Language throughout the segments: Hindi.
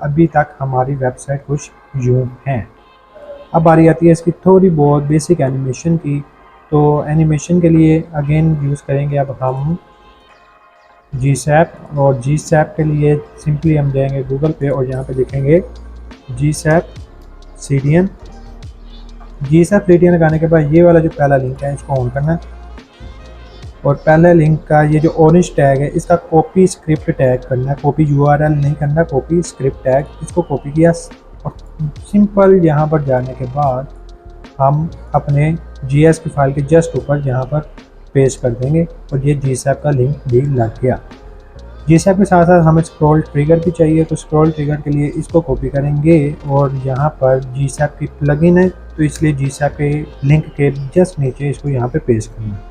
अभी तक हमारी वेबसाइट कुछ यूँ है। अब बारी आती है इसकी थोड़ी बहुत बेसिक एनिमेशन की। तो एनिमेशन के लिए अगेन यूज़ करेंगे अब हम GSAP, और GSAP के लिए सिंपली हम जाएंगे गूगल पे और यहाँ पे लिखेंगे GSAP CDN। GSAP CDN लगाने के बाद ये वाला जो पहला लिंक है इसको ऑन करना है, और पहले लिंक का ये जो ऑरेंज टैग है इसका कॉपी स्क्रिप्ट टैग करना है, कॉपी URL नहीं करना, कॉपी स्क्रिप्ट टैग। इसको कॉपी किया और सिंपल यहाँ पर जाने के बाद हम अपने GS की फाइल के जस्ट ऊपर यहाँ पर पेस्ट कर देंगे और ये GSAP का लिंक भी लग गया। GSAP के साथ साथ हमें स्क्रॉल ट्रिगर भी चाहिए, तो स्क्रॉल ट्रिगर के लिए इसको कॉपी करेंगे और यहाँ पर GSAP की प्लगइन है तो इसलिए GSAP के लिंक के जस्ट नीचे इसको यहाँ पे पेस्ट करना है।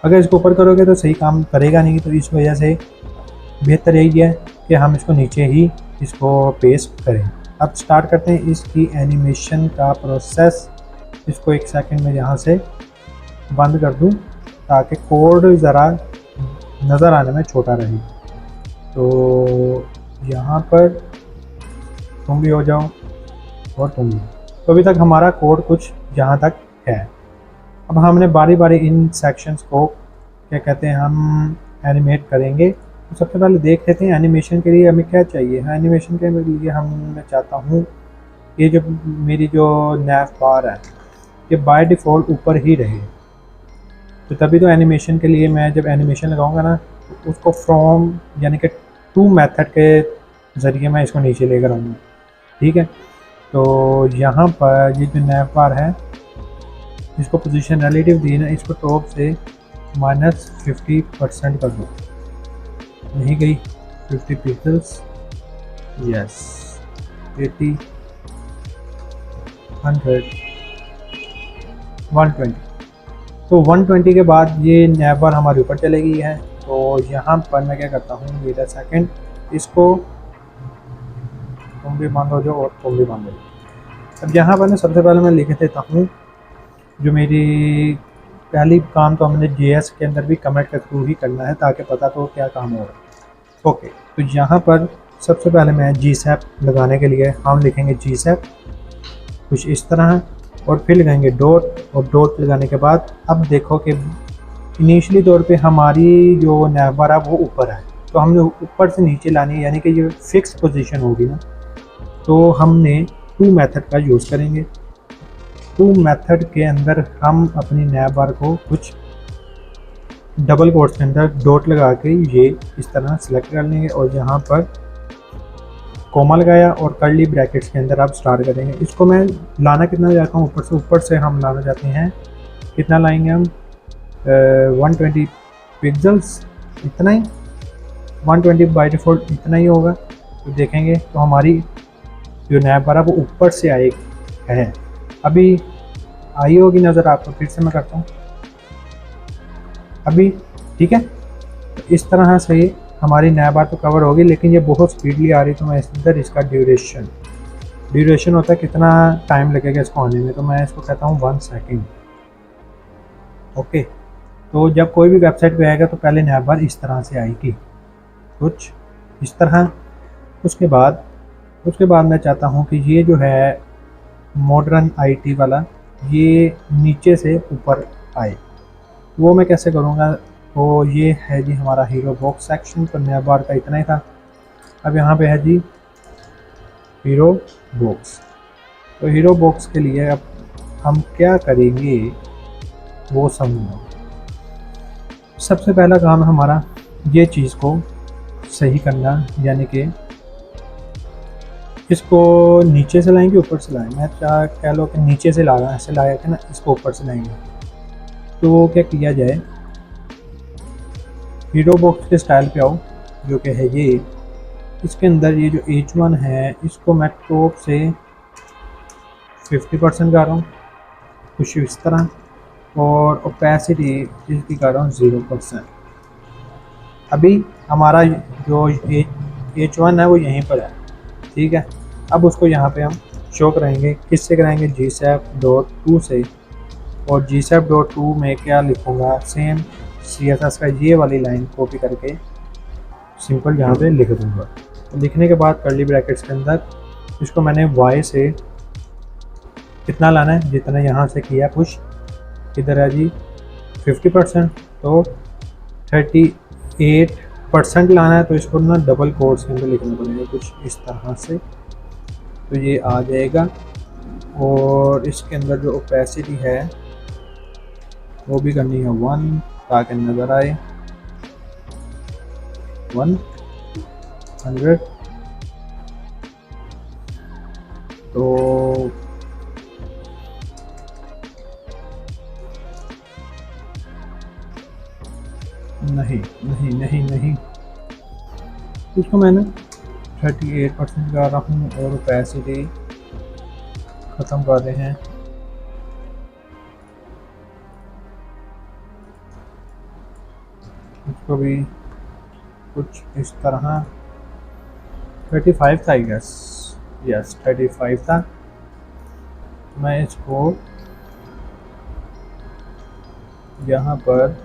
अगर इसको ऊपर करोगे तो सही काम करेगा नहीं, तो इस वजह से बेहतर यही है कि हम इसको नीचे ही इसको पेस्ट करें। अब स्टार्ट करते हैं इसकी एनिमेशन का प्रोसेस। इसको 1 सेकंड में यहाँ से बंद कर दूँ ताकि कोड ज़रा नज़र आने में छोटा रहे। तो यहाँ पर तुम भी हो जाओ और तुम भी। तो अभी तक हमारा कोड कुछ यहाँ तक है। अब हमने बारी बारी इन सेक्शंस को क्या कहते हैं हम एनिमेट करेंगे। तो सबसे पहले देख लेते हैं एनिमेशन के लिए हमें क्या चाहिए। हाँ, एनिमेशन के लिए मैं चाहता हूँ ये जो मेरी जो नैव बार है ये बाय डिफ़ॉल्ट ऊपर ही रहे। तो तभी तो एनिमेशन के लिए मैं जब एनिमेशन लगाऊंगा ना तो उसको फ्रॉम यानी कि टू मेथड के ज़रिए मैं इसको नीचे लेकर आऊँगा। ठीक है, तो यहाँ पर ये जो नैव बार है इसको पोजीशन रिलेटिव दी ना, इसको टॉप से -50% कर दो। नहीं गई 50 पिक्सल्स, यस 80 100 120। तो 120 के बाद ये नैव बार हमारे ऊपर चलेगी है। तो यहाँ पर मैं क्या करता हूँ, वेट अ सेकंड, इसको तुम भी बंद हो जाओ और तुम भी बंद हो जाओ। अब यहाँ पर मैं सबसे पहले मैं लिख देता हूँ जो मेरी पहली काम तो हमने JS के अंदर भी कमेंट के थ्रू ही करना है ताकि पता तो क्या काम हो रहा है। ओके, तो यहाँ पर सबसे पहले मैं GSAP लगाने के लिए हम लिखेंगे GSAP कुछ इस तरह, और फिर लगाएंगे डॉट, और डॉट लगाने के बाद अब देखो कि इनिशियली तौर पे हमारी जो नैव बार है वो ऊपर है, तो हमने ऊपर से नीचे लानी है, यानी कि ये फिक्स पोजीशन होगी ना। तो हमने टू मेथड का यूज़ करेंगे। टू मेथड के अंदर हम अपनी नैव बार को कुछ डबल कोट्स के अंदर डॉट लगा के ये इस तरह सेलेक्ट कर लेंगे और यहाँ पर कोमा लगाया और कर्ली ब्रैकेट्स के अंदर आप स्टार्ट करेंगे। इसको मैं लाना कितना चाहता हूँ, ऊपर से हम लाना चाहते हैं, कितना लाएंगे हम 120 पिक्सल्स, इतना ही 120 बाय डिफ़ॉल्ट इतना ही होगा। तो देखेंगे तो हमारी जो नैव बार है वो ऊपर से आई है। अभी आई होगी नज़र आपको, फिर से मैं करता हूँ अभी, ठीक है। तो इस तरह से हमारी नैव बार तो कवर होगी, लेकिन ये बहुत स्पीडली आ रही, तो मैं इधर इसका ड्यूरेशन होता है कितना टाइम लगेगा इसको आने में, तो मैं इसको कहता हूँ 1 सेकंड। ओके, तो जब कोई भी वेबसाइट पे आएगा तो पहले नैव बार इस तरह से आएगी, कुछ इस तरह। उसके बाद मैं चाहता हूँ कि ये जो है मॉडर्न IT वाला ये नीचे से ऊपर आए। वो मैं कैसे करूँगा, तो ये है जी हमारा हीरो बॉक्स सेक्शन, तो नैव बार का इतना ही था। अब यहाँ पे है जी हीरो बॉक्स। तो हीरो बॉक्स के लिए अब हम क्या करेंगे वो समझो। सबसे पहला काम हमारा ये चीज़ को सही करना, यानी कि इसको नीचे से लाएंगे ऊपर से लाएंगे। मैं क्या कह लो कि नीचे से लाना, ऐसे लाया था ना, इसको ऊपर से लाएंगे। तो क्या किया जाए, हीरो बॉक्स के स्टाइल पे आओ जो कि है ये। इसके अंदर ये जो H1 है इसको मैं टॉप से 50% कर रहा हूँ कुछ इस तरह, और ओपेसिटी इसकी कर रहा हूँ 0%। अभी हमारा जो H1 है वो यहीं पर है, ठीक है। अब उसको यहाँ पे हम शो कराएंगे, किससे कराएंगे, GSAP.2 से। और GSAP.2 में क्या लिखूँगा, सेम CSS का ये वाली लाइन कॉपी करके सिंपल यहाँ पे लिख दूँगा। लिखने के बाद कर्ली ब्रैकेट्स के अंदर इसको मैंने y से कितना लाना है, जितना यहाँ से किया पुश, किधर है जी 50%, तो 38% लाना है, तो इसको ना डबल कोट्स के अंदर लिखना पड़ेगा कुछ इस तरह से, तो ये आ जाएगा। और इसके अंदर जो ओपेसिटी है वो भी करनी है 1 ताकि नज़र आए 100। तो नहीं नहीं नहीं नहीं, इसको मैंने 38% कर रहा हूँ और ओपेसिटी ख़त्म कर रहे हैं। इसको भी कुछ इस तरह 35 था, आई गेस, यस 35 था। मैं इसको यहाँ पर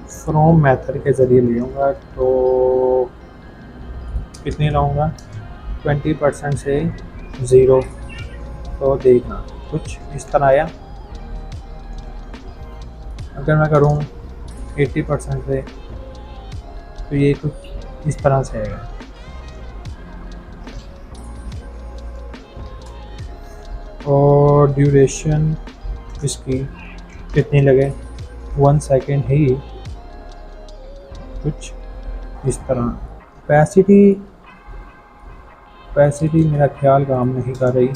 फ्रॉम मेथड के ज़रिए ले आऊँगा, तो कितनी लाऊँगा 20% से 0, तो देखना कुछ इस तरह आया। अगर मैं करूँ 80% से, तो ये कुछ इस तरह से आएगा। और ड्यूरेशन इसकी कितनी लगे 1 सेकेंड ही, कुछ इस तरह। कैपेसिटी मेरा ख्याल काम नहीं कर रही,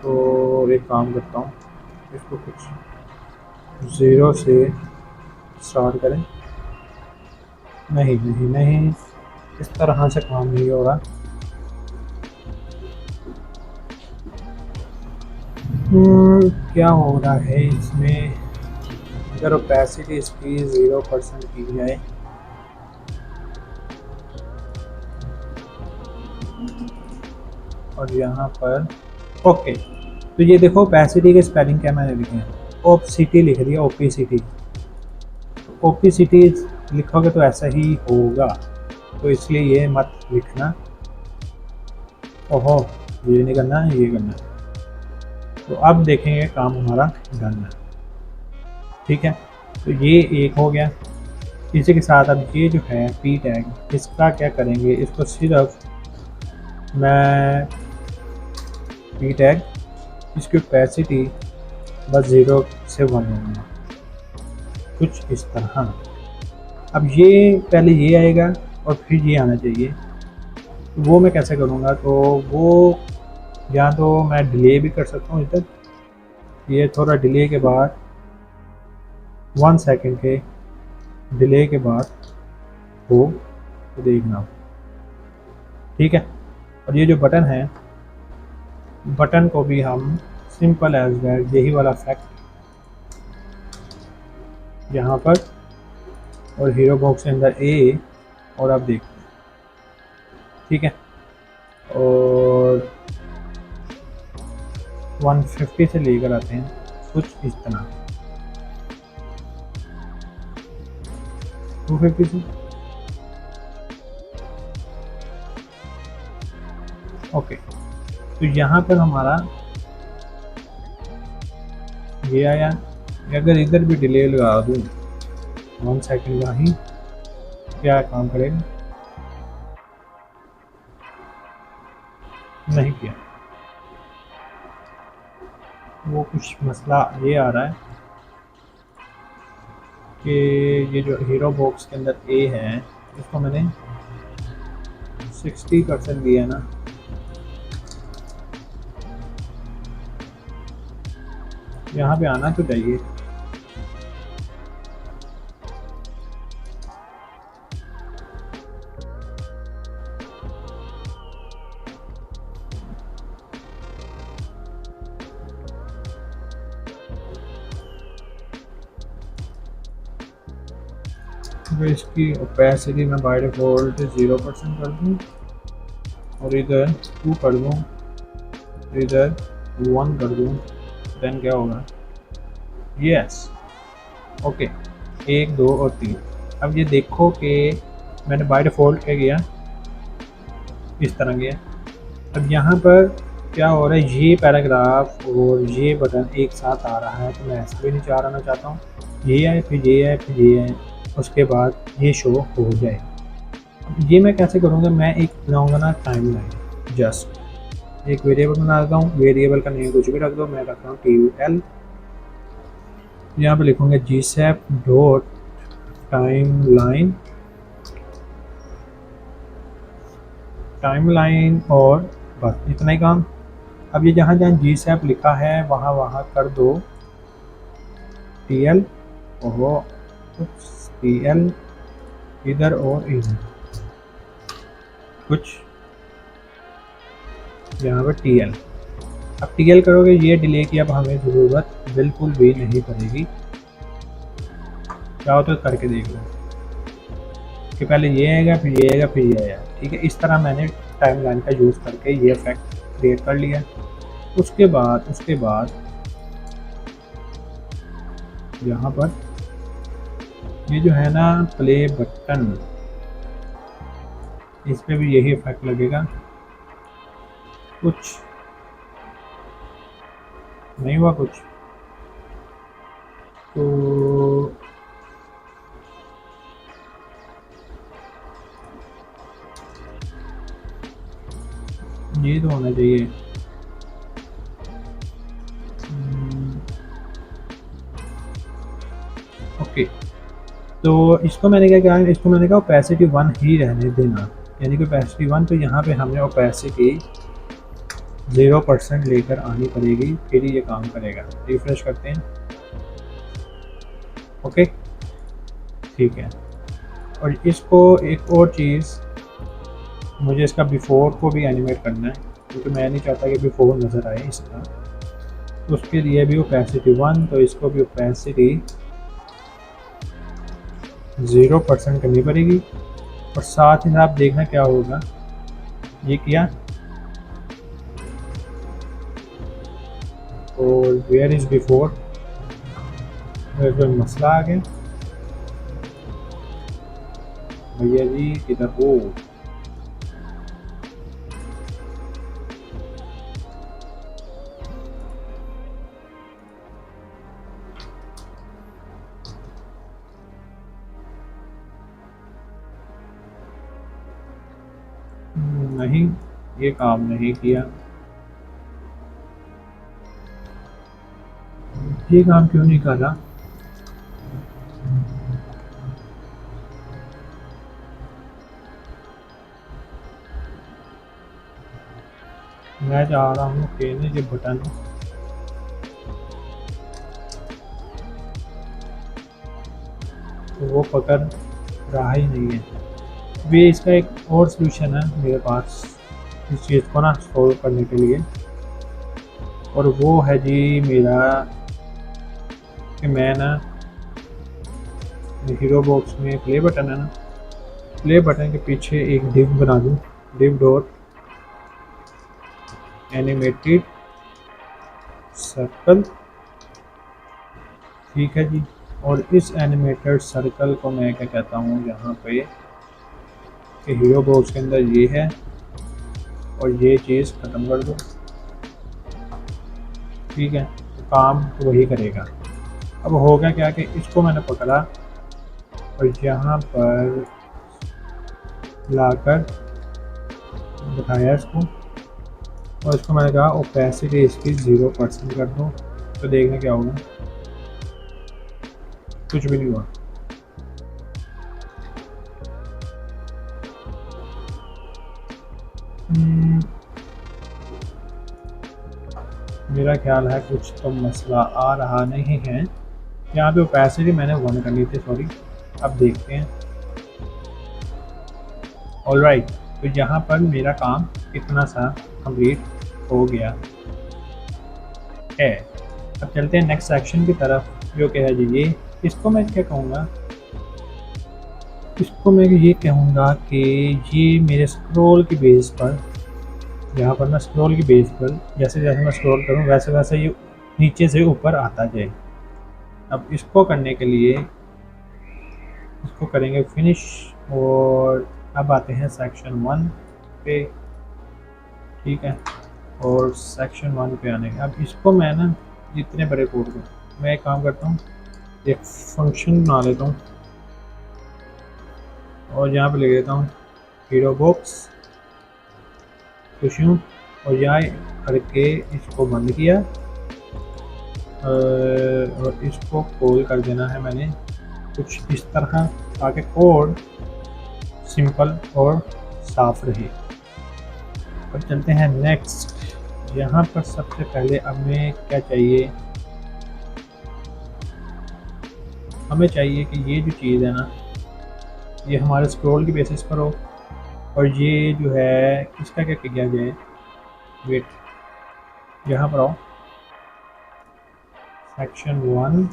तो एक काम करता हूँ, इसको कुछ 0 से स्टार्ट करें। नहीं नहीं नहीं, इस तरह से काम नहीं हो रहा। क्या हो रहा है इसमें, अगर ओपेसिटी इसकी 0% की जाए, और यहाँ पर ओके, तो ये देखो ओपेसिटी के स्पेलिंग क्या मैंने लिखे हैं, ओपसिटी लिख दिया, ओपीसिटी। ओपीसिटी लिखोगे तो ऐसा ही होगा, तो इसलिए ये मत लिखना। ओहो, ये नहीं करना है, ये करना है। तो अब देखेंगे काम हमारा डन है, ठीक है। तो ये एक हो गया। इसी के साथ अब ये जो है पी टैग, इसका क्या करेंगे, इसको सिर्फ मैं पी टैग, इसकी ओपेसिटी बस 0 से 1 होगा, कुछ इस तरह। अब ये पहले ये आएगा और फिर ये आना चाहिए, वो मैं कैसे करूँगा, तो वो या तो मैं डिले भी कर सकता हूँ इधर, ये थोड़ा डिले के बाद 1 सेकेंड के डिले के बाद हो, तो देखना, ठीक है। और ये जो बटन है, बटन को भी हम सिंपल एज दैट यही वाला फैक्ट यहाँ पर, और हीरो बॉक्स के अंदर ए, और आप देखते हैं, ठीक है। और 150 से लेकर आते हैं कुछ इस तरह, 250 से, ओके। तो यहाँ पर हमारा ये आया। अगर इधर भी डिले लगा दूँ 1 सेकेंड का ही, क्या काम करेगा, नहीं किया। वो कुछ मसला ये आ रहा है कि ये जो हीरो बॉक्स के अंदर ए है, इसको मैंने 60% दिया ना, यहाँ पे आना तो चाहिए। तो इसकी ओपेसिटी मैं बाय डिफ़ॉल्ट 0% कर दूँ, और इधर 2 कर दूँ, इधर 1 कर दूँ, देन क्या होगा, यस, ओके, 1 2 और 3। अब ये देखो कि मैंने बाय डिफ़ॉल्ट क्या किया, इस तरह किया। अब यहाँ पर क्या हो रहा है, ये पैराग्राफ और ये बटन एक साथ आ रहा है, तो मैं ऐसा भी नहीं चाह रहा, मैं चाहता हूँ ये आए फिर ये आए फिर ये आए, उसके बाद ये शो हो जाए। ये मैं कैसे करूँगा, मैं एक बनाऊँगा ना टाइम लाइन, जस्ट एक वेरिएबल बना देता हूँ, वेरिएबल का नेम कुछ भी रख दो, मैं रख रहा हूँ TUL। यहाँ पे लिखूँगा GSAP डॉट टाइमलाइन और बस इतना ही काम। अब ये जहाँ जहाँ GSAP लिखा है वहाँ वहाँ कर दो TL, ओहो TL इधर और इधर कुछ यहाँ पर TL। अब TL करोगे ये डिले की अब हमें ज़रूरत बिल्कुल भी नहीं पड़ेगी। चाहो तो करके देख लो कि पहले ये आएगा फिर ये आएगा फिर ये आएगा, ठीक है। इस तरह मैंने टाइमलाइन का यूज़ करके ये इफेक्ट क्रिएट कर लिया। उसके बाद यहाँ पर ये जो है ना प्ले बटन, इस पे भी यही इफेक्ट लगेगा। कुछ नहीं हुआ कुछ, तो ये तो होना चाहिए। ओके, तो इसको मैंने क्या किया, इसको मैंने कहा ओपेसिटी 1 ही रहने देना, यानी कि ओपेसिटी 1, तो यहाँ पे हमने ओपेसिटी 0% लेकर आनी पड़ेगी, फिर ये काम करेगा। रिफ्रेश करते हैं, ओके ठीक है। और इसको एक और चीज़, मुझे इसका बिफोर को भी एनिमेट करना है, क्योंकि मैं नहीं चाहता कि बिफोर नज़र आए इसका, तो उसके लिए भी ओपेसिटी 1, तो इसको भी ओपेसिटी 0% करनी पड़ेगी। और साथ ही साथ देखना क्या होगा, ये किया और वेयर इज़ बिफोर, कोई मसला आ गया भैया जी किधर हो। नहीं, ये काम नहीं किया। ये काम क्यों नहीं कर रहा, मैं चाह रहा हूँ कि ना ये बटन तो वो पकड़ रहा ही नहीं है। भी इसका एक और सलूशन है मेरे पास इस चीज़ को ना सॉल्व करने के लिए, और वो है जी मेरा कि मैं ना हीरो बॉक्स में प्ले बटन है ना, प्ले बटन के पीछे एक डिव बना दूँ, डिव डॉट एनिमेटेड सर्कल, ठीक है जी। और इस एनिमेटेड सर्कल को मैं क्या कहता हूँ यहाँ पे कि हीरो बॉक्स के अंदर ये है और ये चीज़ ख़त्म कर दो, ठीक है। तो काम तो वही करेगा। अब हो गया क्या कि इसको मैंने पकड़ा और यहाँ पर लाकर बताया इसको, और इसको मैंने कहा ओपेसिटी इसकी 0% कर दो, तो देखना क्या होगा, कुछ भी नहीं हुआ। मेरा ख्याल है कुछ तो मसला आ रहा नहीं है। यहाँ पे ओपेसिटी मैंने 1 कर ली थी, सॉरी। अब देखते हैं, ऑलराइट, तो यहाँ पर मेरा काम इतना सा कंप्लीट हो गया है। अब चलते हैं नेक्स्ट सेक्शन की तरफ, जो कि है जी ये। इसको मैं क्या कहूँगा, इसको मैं ये कहूँगा कि ये मेरे स्क्रॉल की बेस पर, यहाँ पर मैं स्क्रॉल की बेस पर जैसे जैसे मैं स्क्रॉल करूँ वैसे वैसे ये नीचे से ऊपर आता जाए। अब इसको करने के लिए इसको करेंगे फिनिश और अब आते हैं सेक्शन 1 पे, ठीक है। और सेक्शन 1 पे आने के अब इसको मैं ना जितने बड़े कोड को मैं एक काम करता हूँ, एक फंक्शन बना लेता हूँ और यहाँ पे लिख देता हूँ हीरो बॉक्स खुशियों, और यहाँ करके इसको बंद किया और इसको कॉल कर देना है मैंने कुछ इस तरह, ताकि कोड सिंपल और साफ रहे। अब चलते हैं नेक्स्ट। यहाँ पर सबसे पहले हमें क्या चाहिए, हमें चाहिए कि ये जो चीज़ है ना ये हमारे स्क्रॉल की बेसिस पर हो, और ये जो है इसका क्या किया जाए, वेट यहाँ पर आओ सेक्शन 1,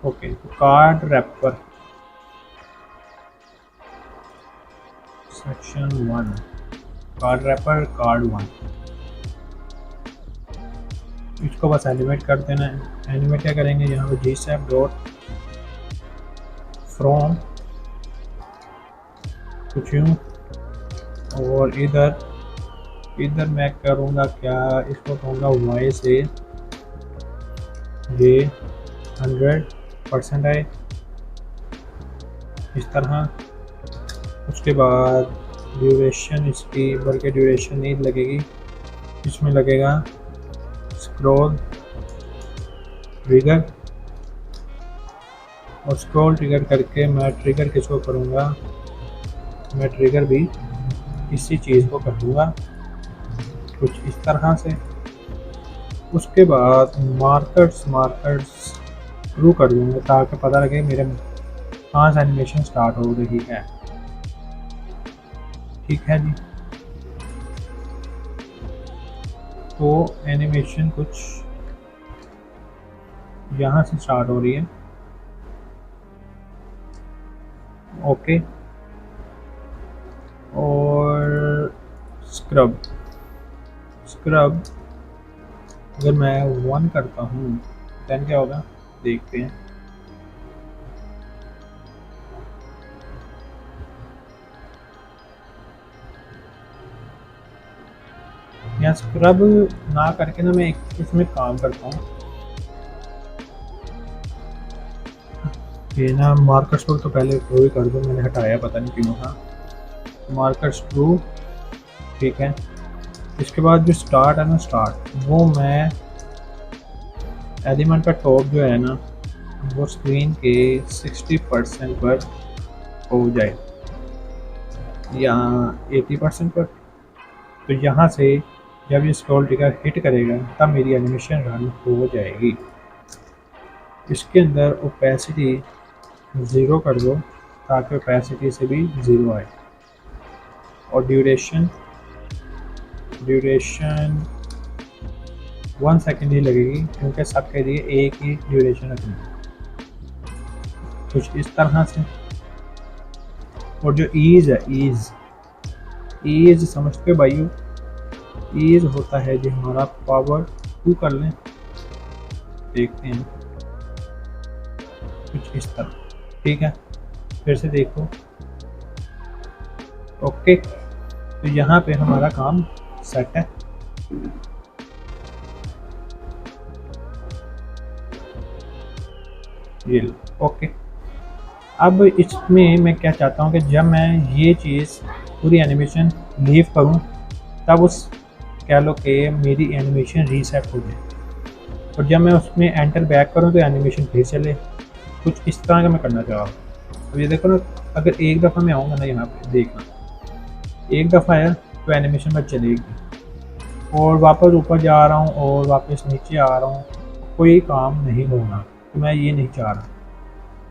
ओके। तो card wrapper section 1 card wrapper card 1, इसको बस एनिमेट कर देना है। एनिमेट क्या करेंगे, यहाँ पे GSAP डॉट फ्रॉम कुछ यूँ, और इधर मैं करूँगा क्या, इसको कहूँगा y से ये 100% आए इस तरह। उसके बाद ड्यूरेशन इसकी बल्कि ड्यूरेशन नहीं लगेगी, इसमें लगेगा स्क्रॉल ट्रिगर, और स्क्रॉल ट्रिगर करके मैं ट्रिगर किसको करूँगा, मैं ट्रिगर भी इसी चीज़ को कर दूँगा कुछ इस तरह से। उसके बाद मार्कर्स शुरू कर दूँगा ताकि पता लगे मेरे कहाँ से एनिमेशन स्टार्ट हो रही है, ठीक है जी। तो एनिमेशन कुछ यहाँ से स्टार्ट हो रही है, ओके। और स्क्रब अगर मैं 1 करता हूँ देन क्या होगा देखते हैं। यहाँ स्क्रब ना करके ना मैं एक इसमें काम करता हूँ, ये ना मार्कर्स को तो पहले ट्रू ही कर दूँ, मैंने हटाया पता नहीं क्यों था। मार्कर्स ट्रू, ठीक है। इसके बाद जो स्टार्ट है ना, स्टार्ट वो मैं एलिमेंट का टॉप जो है ना वो स्क्रीन के 60% पर हो जाए या 80% पर। तो यहाँ से जब ये स्क्रॉल ट्रिगर हिट करेगा तब मेरी एनिमेशन रन हो जाएगी। इसके अंदर ओपेसिटी 0 कर दो ताकि ओपेसिटी से भी 0 आए, और ड्यूरेशन 1 सेकेंड ही लगेगी क्योंकि सबके लिए एक ही ड्यूरेशन रखनी कुछ इस तरह से। और जो ईज़ है, ईज़ समझते हो भाइयों, ईज़ होता है जो हमारा पावर 2 कर लें, देखते हैं कुछ इस तरह, ठीक है। फिर से देखो, ओके। तो यहाँ पे हमारा काम सेट है। ये लो, ओके। अब इसमें मैं क्या चाहता हूँ कि जब मैं ये चीज़ पूरी एनिमेशन लीव करूँ तब उस कह लो कि मेरी एनिमेशन रीसेट हो जाए, और जब मैं उसमें एंटर बैक करूँ तो एनिमेशन फिर चले, कुछ इस तरह का मैं करना चाह रहा हूँ। अब ये देखो ना, अगर एक दफ़ा मैं आऊँगा ना यहाँ पे, देखना एक दफ़ा आया तो एनिमेशन में चलेगी, और वापस ऊपर जा रहा हूँ और वापस नीचे आ रहा हूँ, कोई काम नहीं होना। तो मैं ये नहीं चाह रहा।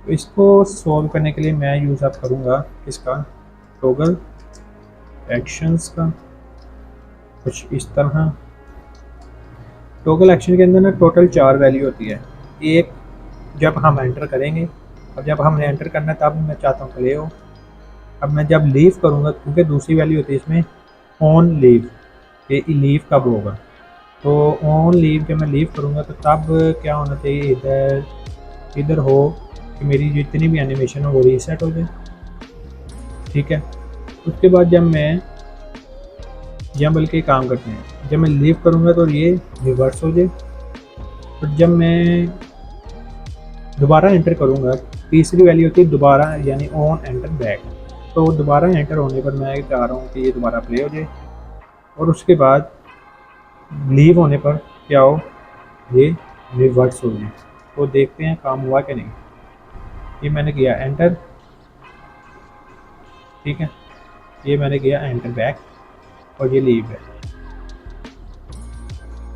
तो इसको सॉल्व करने के लिए मैं यूज़ अप करूँगा किसका, टॉगल एक्शंस का, कुछ इस तरह। टॉगल एक्शन के अंदर ना टोटल 4 वैल्यू होती है, एक जब हम एंटर करेंगे, अब जब हमने एंटर करना है तब मैं चाहता हूँ प्ले हो। अब मैं जब लीव करूँगा, क्योंकि दूसरी वैल्यू होती है इसमें ऑन लीव, ये लीव कब होगा, तो ऑन लीव जब मैं लीव करूँगा तो तब क्या होना चाहिए, इधर हो कि मेरी जितनी भी एनिमेशन हो वो रीसेट हो जाए। ठीक है। उसके बाद जब मैं या बल्कि काम करते हैं, जब मैं लीव करूँगा तो ये रिवर्स हो जाए, और जब मैं दोबारा एंटर करूँगा, तीसरी वैल्यू होती है दोबारा, यानी ऑन एंटर बैक। तो दोबारा एंटर होने पर मैं चाह रहा हूँ कि ये दोबारा प्ले हो जाए, और उसके बाद लीव होने पर क्या हो, ये रिवर्स हो जाए। तो देखते हैं काम हुआ कि नहीं। ये मैंने किया एंटर, ठीक है, ये मैंने किया एंटर बैक, और ये लीव है,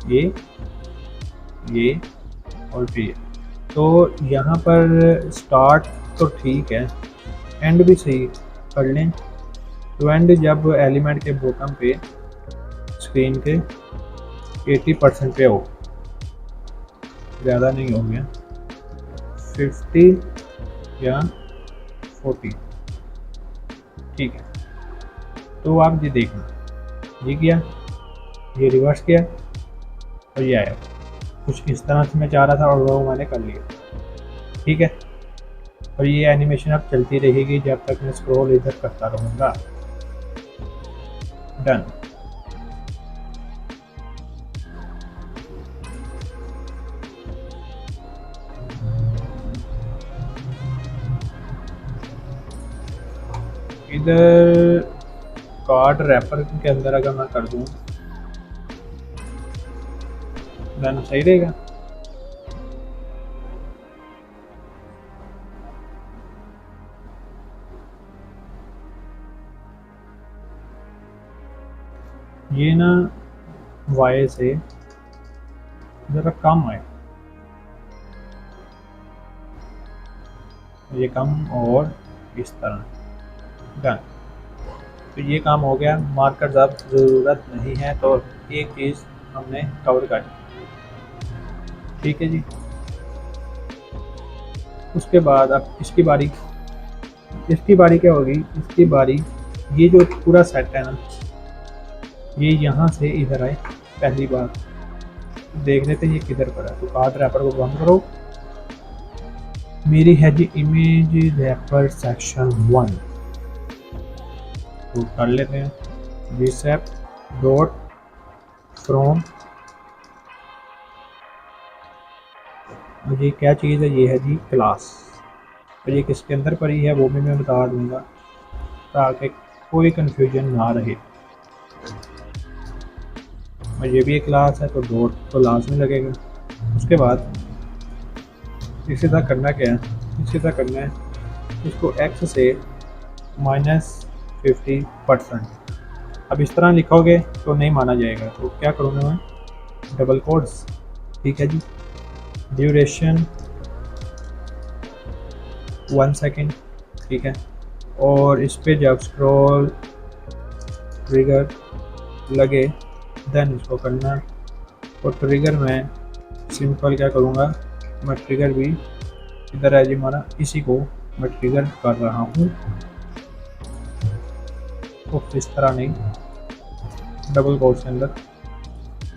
ये और फिर तो यहाँ पर स्टार्ट तो ठीक है, एंड भी सही कर लें। तो एंड जब एलिमेंट के बॉटम पे स्क्रीन के 80% पे हो, ज़्यादा नहीं हो गया, 50 या 40, ठीक है। तो आप ये देखना, ये किया, ये रिवर्स किया, और ये आया, कुछ इस तरह से मैं चाह रहा था और वो मैंने कर लिया, ठीक है। और ये एनिमेशन अब चलती रहेगी जब तक मैं स्क्रॉल इधर करता रहूँगा। डन। इधर कार्ड रैपर के अंदर अगर मैं कर दूँ, डन सही रहेगा। ये ना वाई से ज़रा कम आए, ये कम, और इस तरह, डन। तो ये काम हो गया, मार्कर्स अब ज़रूरत नहीं है, तो एक चीज़ हमने कवर कर दी, ठीक है जी। उसके बाद अब इसकी बारी क्या होगी, इसकी बारी, ये जो पूरा सेट है ना, ये यहाँ से इधर आए पहली बार, देख लेते हैं ये किधर पर है। तो कार्ड रैपर को बंद करो, मेरी है जी इमेज रैपर सेक्शन 1, तो कर लेते हैं रीसेप डॉट फ्रॉम, ये क्या चीज़ है, ये है जी क्लास। तो ये किसके अंदर पड़ी है वो भी मैं बता दूंगा, ताकि कोई कंफ्यूजन ना रहे। और ये भी एक क्लास है, तो डॉट तो लाजमी लगेगा। उसके बाद इसी तरह करना क्या है, इसी तरह करना है, इसको x से -50%। अब इस तरह लिखोगे तो नहीं माना जाएगा, तो क्या करूँगा मैं, डबल कोड्स, ठीक है जी, ड्यूरेशन 1 सेकेंड, ठीक है। और इस पे जब स्क्रॉल ट्रिगर लगे देन इसको करना, और ट्रिगर में सिंपल क्या करूँगा, मैं ट्रिगर भी इधर है जी हमारा, इसी को मैं ट्रिगर कर रहा हूँ, तो इस तरह नहीं, डबल कोट्स के अंदर।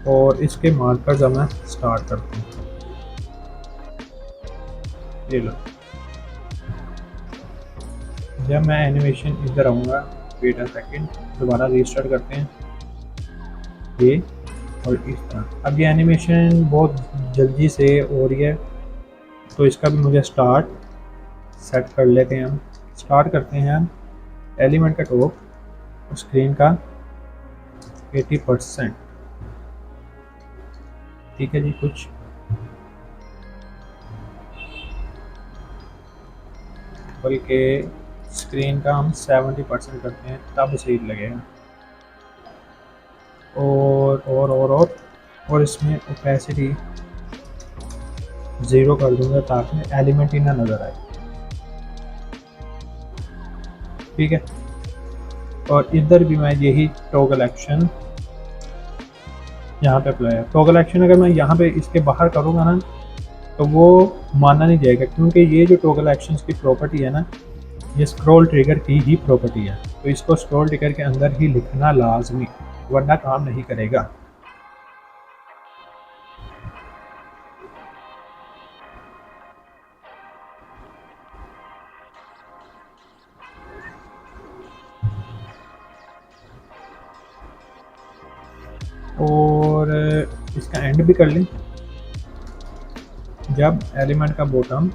और इसके मार्कर्स अब मैं स्टार्ट करता हूँ, ये लो। जब मैं एनिमेशन इधर आऊँगा, वेट अ सेकेंड, दोबारा रीस्टार्ट करते हैं ये, और इस तरह अब ये एनिमेशन बहुत जल्दी से हो रही है, तो इसका भी मुझे स्टार्ट सेट कर लेते हैं। हम स्टार्ट करते हैं हम एलिमेंट का टॉप स्क्रीन का 80%, ठीक है जी। कुछ बल्कि स्क्रीन का हम 70% करते हैं, तब सही लगेगा। और इसमें ओपेसिटी 0 कर दूंगा, ताकि एलिमेंट ही ना नज़र आए, ठीक है। और इधर भी मैं यही टॉगल एक्शन यहाँ पे अप्लाई है। टॉगल एक्शन अगर मैं यहाँ पे इसके बाहर करूँगा ना, तो वो माना नहीं जाएगा, क्योंकि ये जो टॉगल एक्शंस की प्रॉपर्टी है ना, ये स्क्रॉल ट्रिगर की ही प्रॉपर्टी है, तो इसको स्क्रॉल ट्रिगर के अंदर ही लिखना लाजमी, वरना काम नहीं करेगा। और इसका एंड भी कर लें। जब एलिमेंट का बॉटम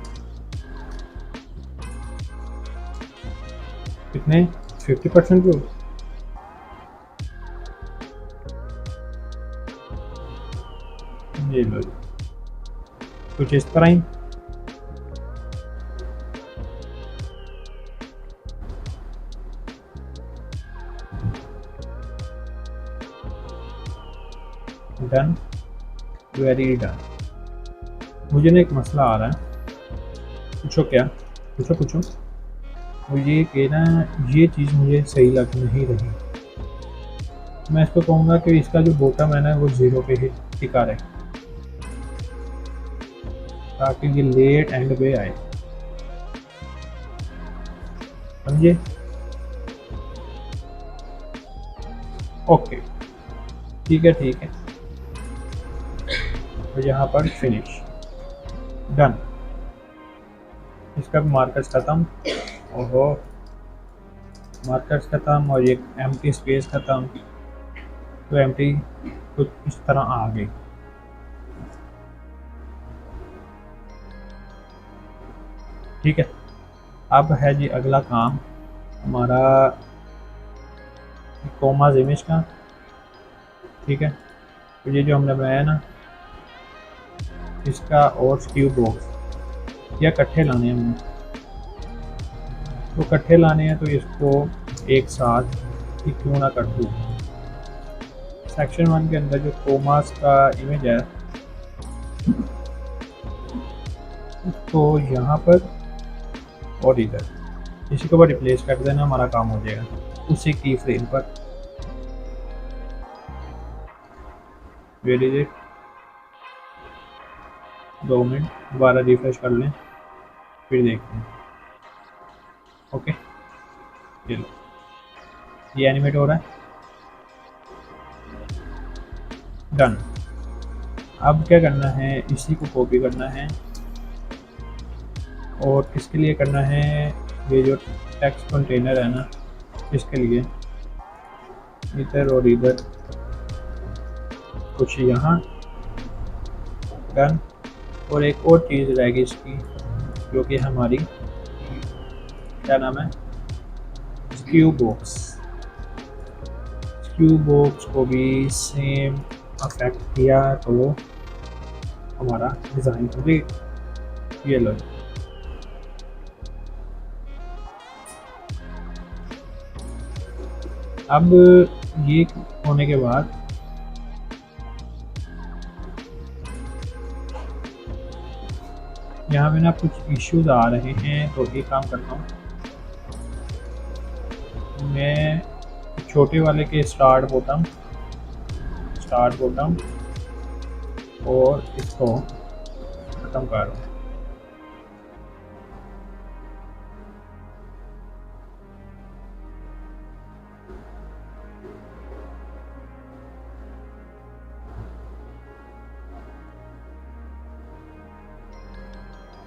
कितने 50% पे हो, ये लो कुछ इस तरह ही। Done, very done. मुझे ना एक मसला आ रहा है। पूछो क्या? पूछो पूछो। मुझे कि ना ये चीज़ मुझे सही लग नहीं रही। मैं इसको कहूँगा कि इसका जो बॉटम है ना वो ज़ीरो पे ही टिका रहे, ताकि ये लेट एंड पे आए। समझे? ओके, ठीक है ठीक है। तो यहाँ पर फिनिश, डन। इसका मार्कर्स ख़त्म। ओहो, मार्कर्स ख़त्म और ये एम्प्टी स्पेस ख़त्म। तो एम्प्टी कुछ इस तरह आ गई। ठीक है, अब है जी अगला काम हमारा कॉमाज इमेज का। ठीक है, तो ये जो हमने बनाया ना इसका और स्क्यू बॉक्स या इकट्ठे लाने हैं हमने। तो इकट्ठे लाने हैं तो इसको एक साथ ही क्यों ना कर दूँ। सेक्शन 1 के अंदर जो कोमास का इमेज है उसको यहाँ पर और इधर इसी के ऊपर रिप्लेस कर देना, हमारा काम हो जाएगा उसी की फ्रेम पर। वेरी इट, 2 मिनट दोबारा रिफ्रेश कर लें फिर देखते हैं। ओके, ये लो, ये एनिमेट हो रहा है। डन। अब क्या करना है, इसी को कॉपी करना है और किसके लिए करना है, ये जो टेक्स्ट कंटेनर है ना इसके लिए इधर और इधर कुछ यहाँ। डन। और एक और चीज़ रहेगी इसकी जो कि हमारी क्या नाम है, स्क्यू बॉक्स। स्क्यू बॉक्स को भी सेम अफेक्ट किया तो हमारा डिज़ाइन कंप्लीट। ये लो, अब ये होने के बाद यहाँ पे ना कुछ इश्यूज आ रहे हैं, तो एक काम करता हूँ मैं छोटे वाले के स्टार्ट बॉटम और इसको ख़त्म कर दूँ।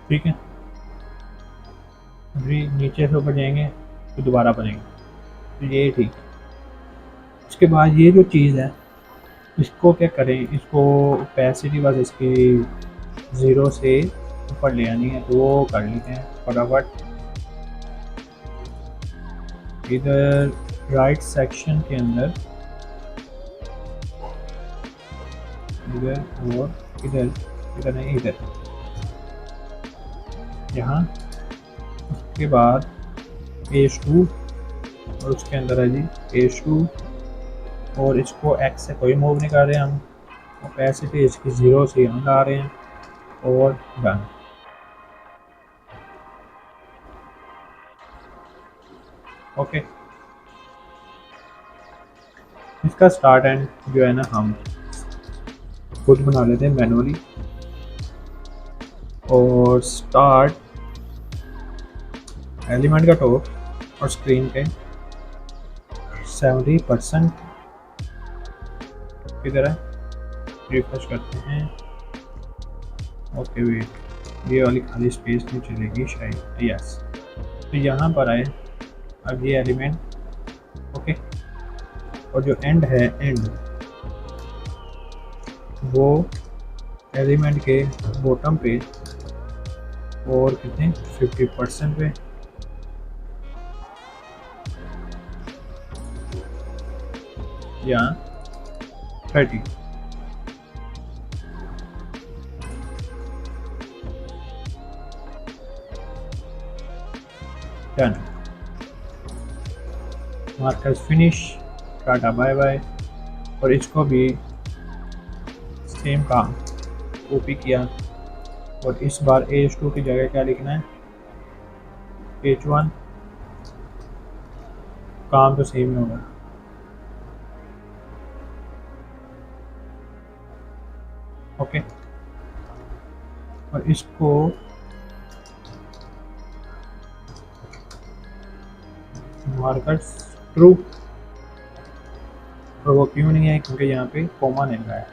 ठीक है, अभी नीचे से ऊपर जाएंगे तो दोबारा बनेंगे, तो ये ठीक। उसके बाद ये जो चीज़ है इसको क्या करें, इसको ओपेसिटी बस इसकी 0 से ऊपर ले आनी है, तो वो कर लेते हैं फटाफट। इधर राइट सेक्शन के अंदर इधर और इधर, इधर नहीं इधर, यहाँ। उसके बाद H2 और उसके अंदर है जी H2 और इसको X से कोई मूव नहीं कर रहे हम, ओपेसिटी इसकी 0 से यहाँ ला रहे हैं और डन। ओके, इसका स्टार्ट एंड जो है ना हम खुद बना लेते हैं मैनुअली। और स्टार्ट एलिमेंट का टॉप और स्क्रीन के 70% की तरह रिफ्रेश करते हैं। ओके वेट, ये वाली खाली स्पेस नहीं चलेगी शायद, यस। तो यहाँ पर आए अब ये एलिमेंट। ओके, और जो एंड है एंड वो एलिमेंट के बॉटम पे और कितने 50% पे या 30 done. Markers finish, tata bye bye. और इसको भी सेम काम कॉपी किया और इस बार H2 की जगह क्या लिखना है H1। काम तो सेम ही होगा। ओके और इसको मार्कर्स ट्रू, और वो क्यों नहीं है क्योंकि यहाँ पे कोमा नहीं लगा है।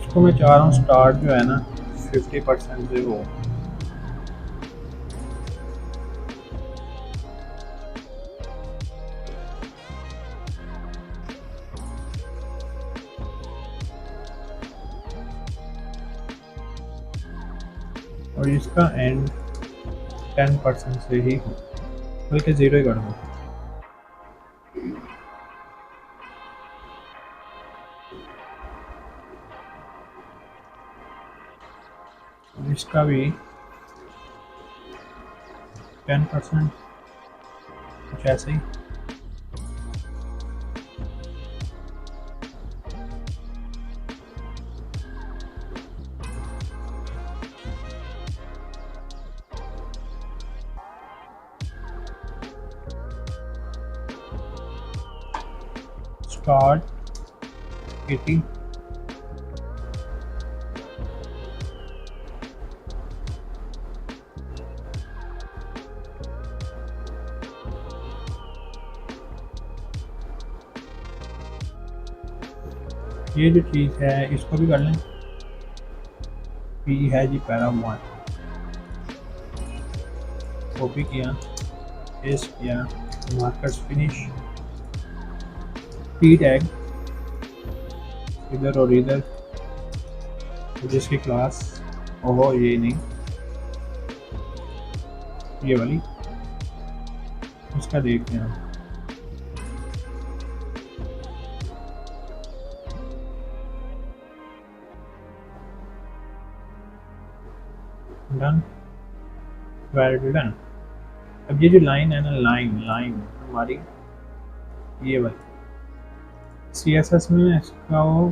इसको मैं चाह रहा हूँ स्टार्ट जो है ना 50% से हो। और इसका एंड 10% से ही हो, बल्कि 0 ही कर दो। और इसका भी 10% कुछ ऐसे ही। स्टार्ट 80, ये जो चीज़ है इसको भी कर लें। पी है जी पैरा 1, कॉपी किया, पेस्ट किया, मार्कर्स फिनिश, पी टैग इधर और इधर, जिसकी क्लास ओहो ये नहीं ये वाली, उसका देखते हैं हम। Done, very done. अब ये जो लाइन है ना, लाइन हमारी ये वाली CSS में इसका वो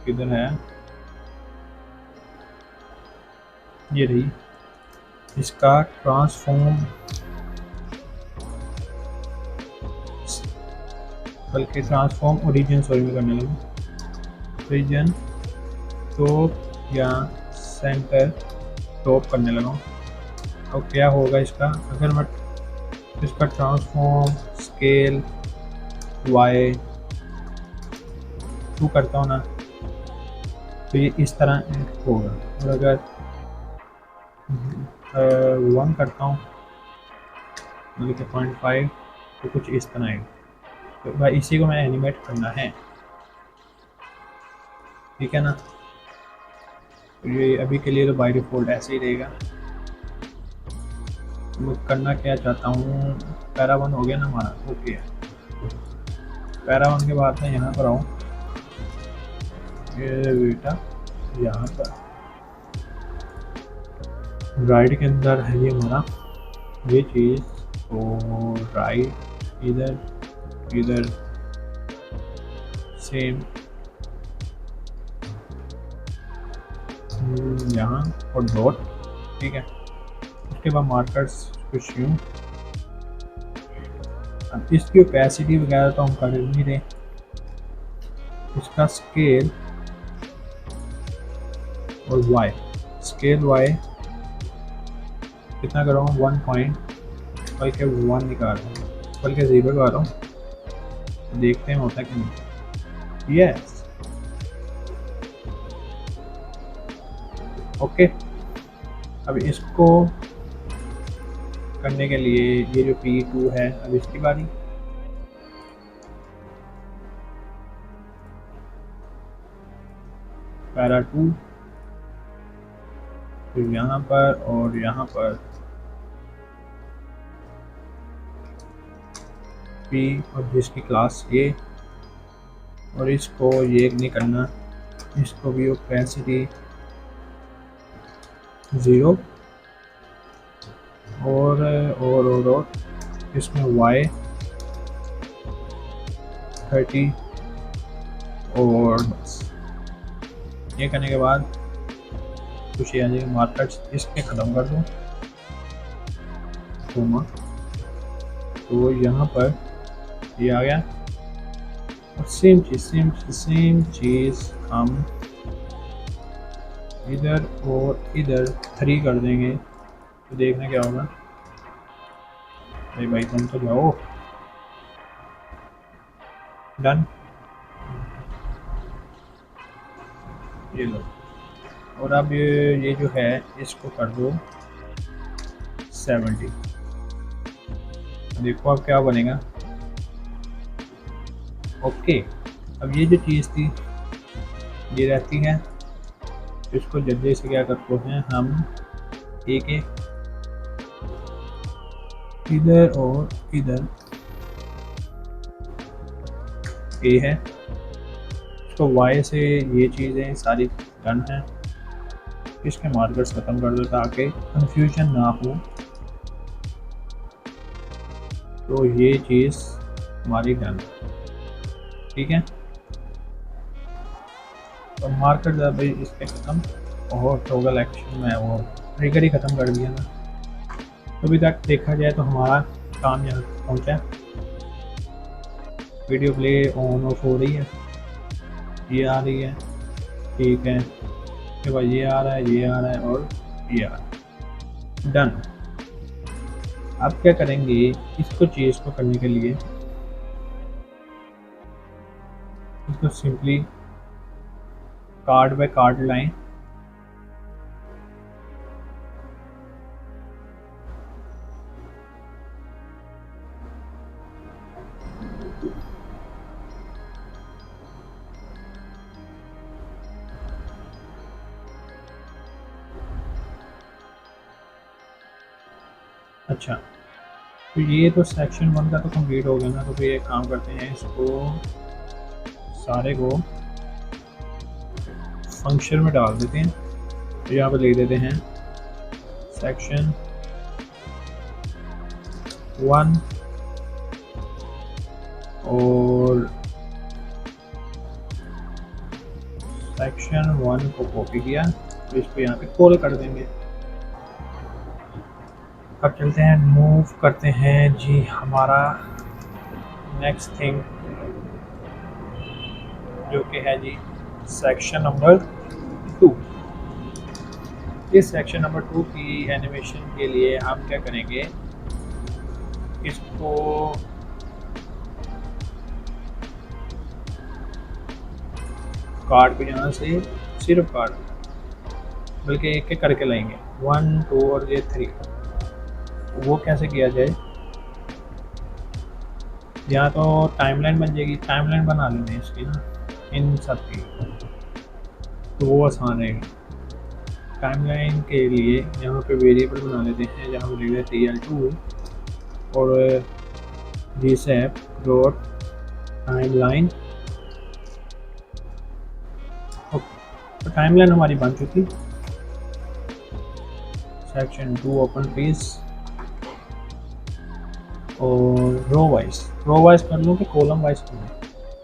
किधर है, ये रही। इसका ट्रांसफॉर्म, बल्कि ट्रांसफॉर्म ओरिजिन सॉरी में करने लगा, ओरिजिन टॉप या सेंटर टॉप करने लगा। अब क्या होगा इसका, अगर मैं इसका ट्रांसफॉर्म स्केल y 2 करता हूँ ना तो ये इस तरह होगा। और अगर 1 करता हूँ मतलब कि 0.5 तो कुछ इस तरह है। तो भाई इसी को मैं एनिमेट करना है, ठीक है ना। तो ये अभी के लिए तो बाय डिफ़ॉल्ट ऐसे ही रहेगा। मैं करना क्या चाहता हूँ, पैरा 1 हो गया ना हमारा, ओके। पैरा 1 के बाद मैं यहाँ पर आऊँ, ये बेटा यहाँ पर राइट के अंदर है ये हमारा ये चीज़, तो राइट इधर सेम यहाँ और डॉट, ठीक है। उसके बाद मार्कर्स कुछ यूँ। अब इसकी ओपेसिटी वगैरह तो हम कर नहीं रहे। इसका स्केल और y, स्केल y कितना कर रहा हूँ 1 पॉइंट, बल्कि 1 निकाल रहा हूँ, बल्कि 0 लगा रहा हूँ। देखते हैं होता कि नहीं। Yes okay. अब इसको करने के लिए ये जो P2 है, अब इसकी बारी। पैरा 2, फिर यहाँ पर और यहाँ पर P और जिसकी क्लास ये, और इसको ये नहीं करना, इसको भी ओपेसिटी 0 और इसमें Y 30 और बस। ये करने के बाद कुछ ये आ जाएगा मार्कर्स, इसके ख़त्म कर दूँ तो यहाँ पर ये आ गया। और सेम चीज़ हम इधर और इधर 3 कर देंगे, तो देखने क्या होगा। भाई तुम तो जाओ। डन, ये लो। और अब ये जो है इसको कर दो 70। देखो अब क्या बनेगा। ओके, अब ये जो चीज़ थी ये रहती है, इसको जल्दी से क्या करते हैं हम, एक इधर और इधर ए है, इसको वाई से ये चीज़ें सारी डन है। इसके मार्कर्स ख़त्म कर दो ताकि कंफ्यूजन ना हो। तो ये चीज़ हमारी डन, ठीक है। तो मार्कर भाई इसके ख़त्म, और टॉगल एक्शन में वो ट्रिगर ही ख़त्म कर दिया ना। तो अभी तक देखा जाए तो हमारा काम यहाँ पहुँचा। वीडियो प्ले ऑन ऑफ हो रही है, ये आ रही है, ठीक है कि भाई ये आ रहा है, ये आ रहा है और ये आ रहा है। डन। अब क्या करेंगे, इसको चीज़ को करने के लिए इसको सिंपली कार्ड बाय कार्ड लाएं। अच्छा, तो ये तो सेक्शन 1 का तो कंप्लीट हो गया ना। तो फिर एक काम करते हैं, इसको सारे को फंक्शन में डाल देते हैं। तो यहाँ पे लिख देते हैं सेक्शन 1 और सेक्शन 1 को कॉपी किया, तो इसको यहाँ पे कॉल कर देंगे। अब चलते हैं, मूव करते हैं जी हमारा नेक्स्ट थिंग, जो कि है जी सेक्शन नंबर 2। इस सेक्शन नंबर 2 की एनिमेशन के लिए हम क्या करेंगे, इसको कार्ड पे यहाँ से सिर्फ कार्ड, बल्कि एक एक करके लाएंगे, 1 2 और ये 3। वो कैसे किया जाए, या तो टाइमलाइन बन जाएगी, टाइमलाइन बना लेंगे इसकी ना इन सब की, तो वो आसान रहेगा। टाइमलाइन के लिए यहाँ पे वेरिएबल बना लेते हैं, जहाँ पे लिख TL2 और GSAP डॉट टाइमलाइन। तो टाइमलाइन हमारी बन चुकी। सेक्शन 2 ओपन पेज और रो वाइज कर लूँ कि कॉलम वाइज कर लूँ,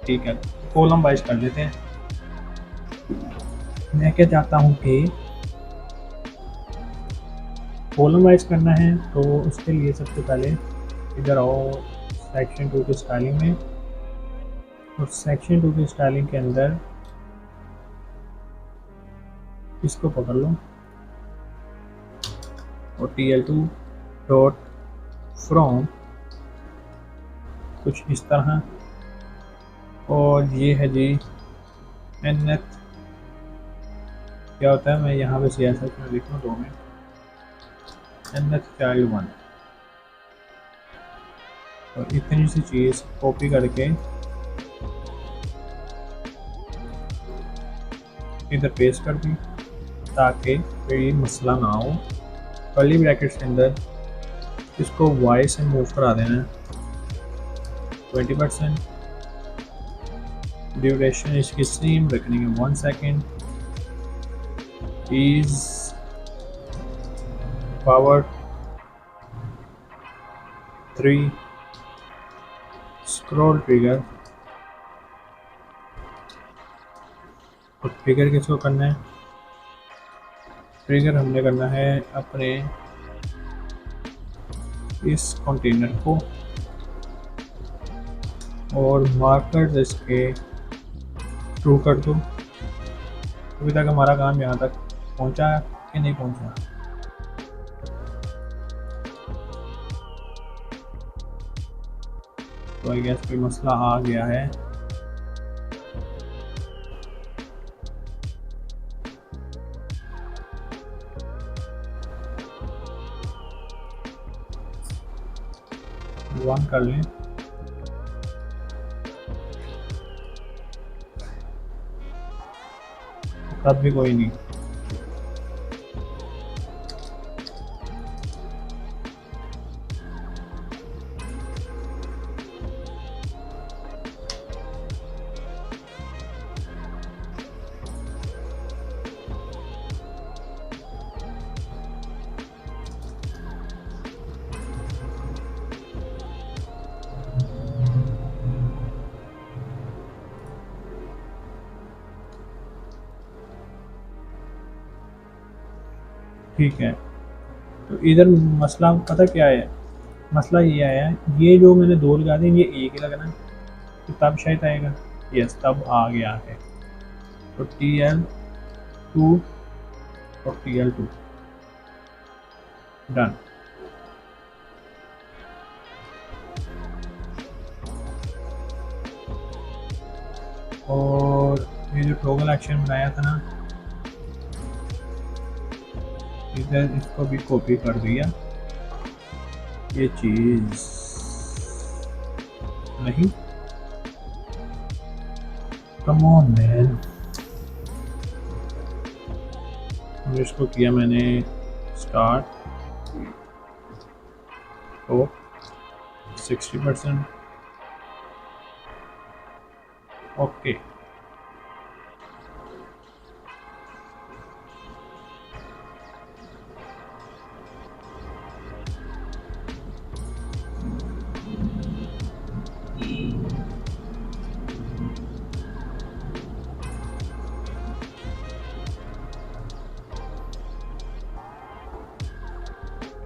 ठीक है कॉलम वाइज कर देते हैं। मैं क्या चाहता हूँ कि कॉलम वाइज करना है, तो उसके लिए सबसे पहले इधर आओ सेक्शन 2 की स्टाइलिंग में, और सेक्शन 2 की स्टाइलिंग के अंदर इसको पकड़ लो और TL2 डॉट फ्रॉम कुछ इस तरह, और ये है जी nth। क्या होता है, मैं यहाँ पे CSS में लिखूँ 2 में nth child 1, और इतनी सी चीज़ कॉपी करके इधर पेस्ट कर दी ताकि कोई मसला ना हो। कर्ली ब्रैकेट्स के अंदर इसको वाई से मूव करा देना है 20%। ड्यूरेशन इसकी सेम रखनी है 1 second. Is power 3। Scroll trigger, और ट्रिगर किसको करना है? ट्रिगर हमने करना है अपने इस कंटेनर को, और मार्कर इसके ट्रू कर दो। अभी तक हमारा काम यहाँ तक पहुँचा है कि नहीं पहुँचा? तो आई गेस कोई मसला आ गया है। वन कर लें। तब भी कोई नहीं। ठीक है, तो इधर मसला पता क्या है? मसला ये आया है, ये जो मैंने दो लगा दिए ये एक ही लगना है, तो तब शायद आएगा। यस, तब आ गया है। तो TL2 और TL2 डन। और ये जो टॉगल एक्शन बनाया था ना, इधर इसको भी कॉपी कर दिया। ये चीज़ नहीं, कम ऑन मैन। इसको किया मैंने स्टार्ट तो 60%। ओके,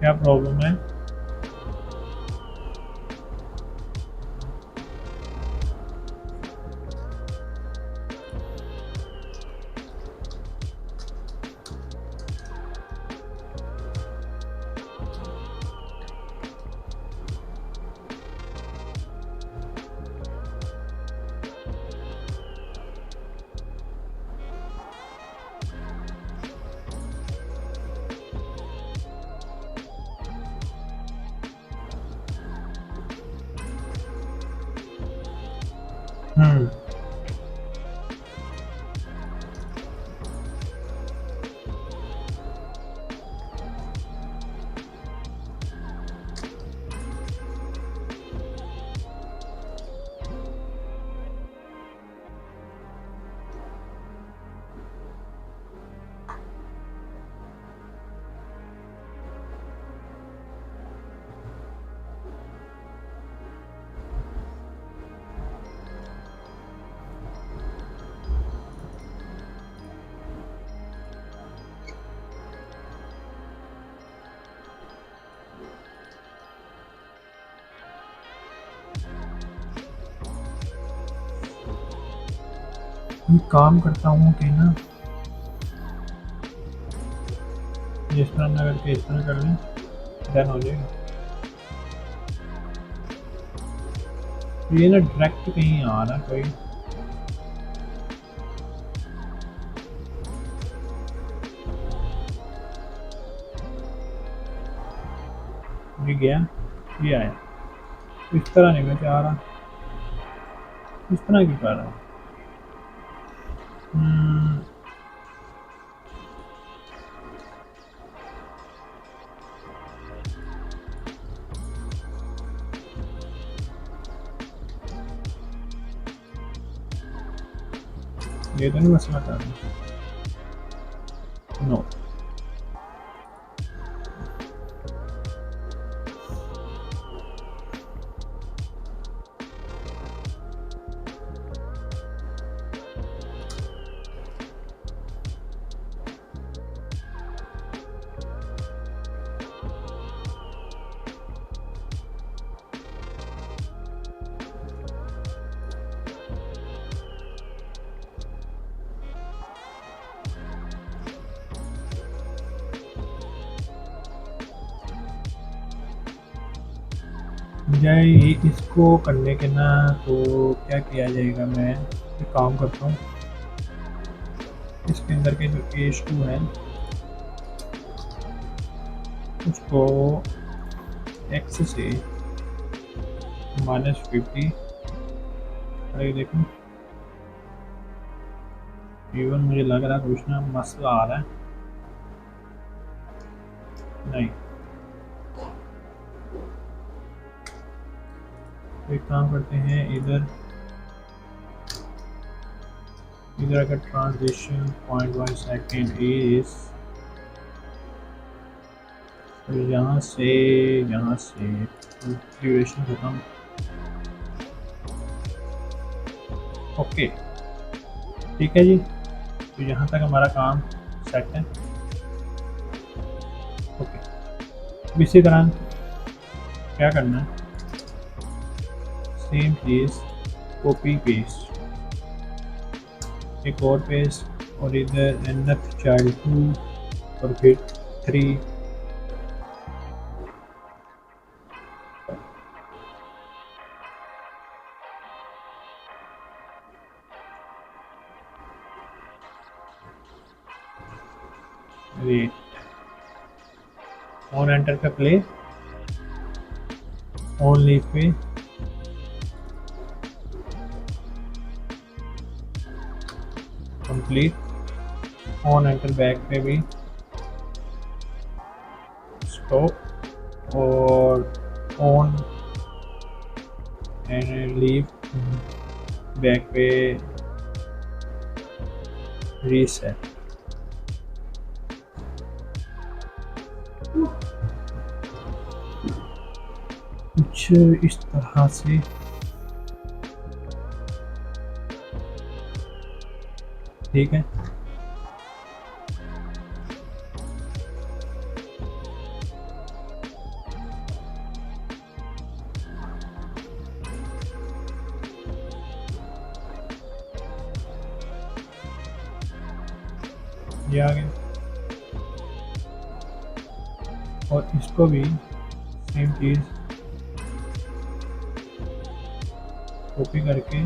क्या प्रॉब्लम है? हम्म, ये काम करता हूँ कि ना, जिस तरह ना करके इस तरह कर लें, डन हो जाएगा। ये ना डायरेक्ट कहीं आ रहा कोई। ये गया, ये आया। इस तरह नहीं मैं चाह रहा, इस तरह क्यों कर रहा हूँ। ये तो नहीं मसला कर रहा। नो जाए ये इसको करने के ना, तो क्या किया जाएगा, मैं एक काम करता हूँ, इसके अंदर के जो H2 है उसको x से -50, अरे देखो इवन मुझे लग रहा है कुछ ना मसला आ रहा है। नहीं, तो एक काम करते हैं, इधर अगर ट्रांजिशन 0.1 सेकेंड इज, तो यहाँ से ड्यूरेशन खत्म। ओके ठीक है जी, तो यहाँ तक हमारा काम सेट है। ओके, इसी तरह क्या करना है, सेम चीज़ कॉपी पेस्ट, एक और पेस्ट, और इधर nth चाइल्ड 2 और फिर 3, ऑन एंटर पे प्ले, ऑन लीव पे कंप्लीट, ऑन एंटर बैक पे भी स्टॉप, और ऑन एंड लीव बैक पे रीसेट। कुछ इस तरह से ठीक है। ये आ गया, और इसको भी सेम चीज़ कॉपी करके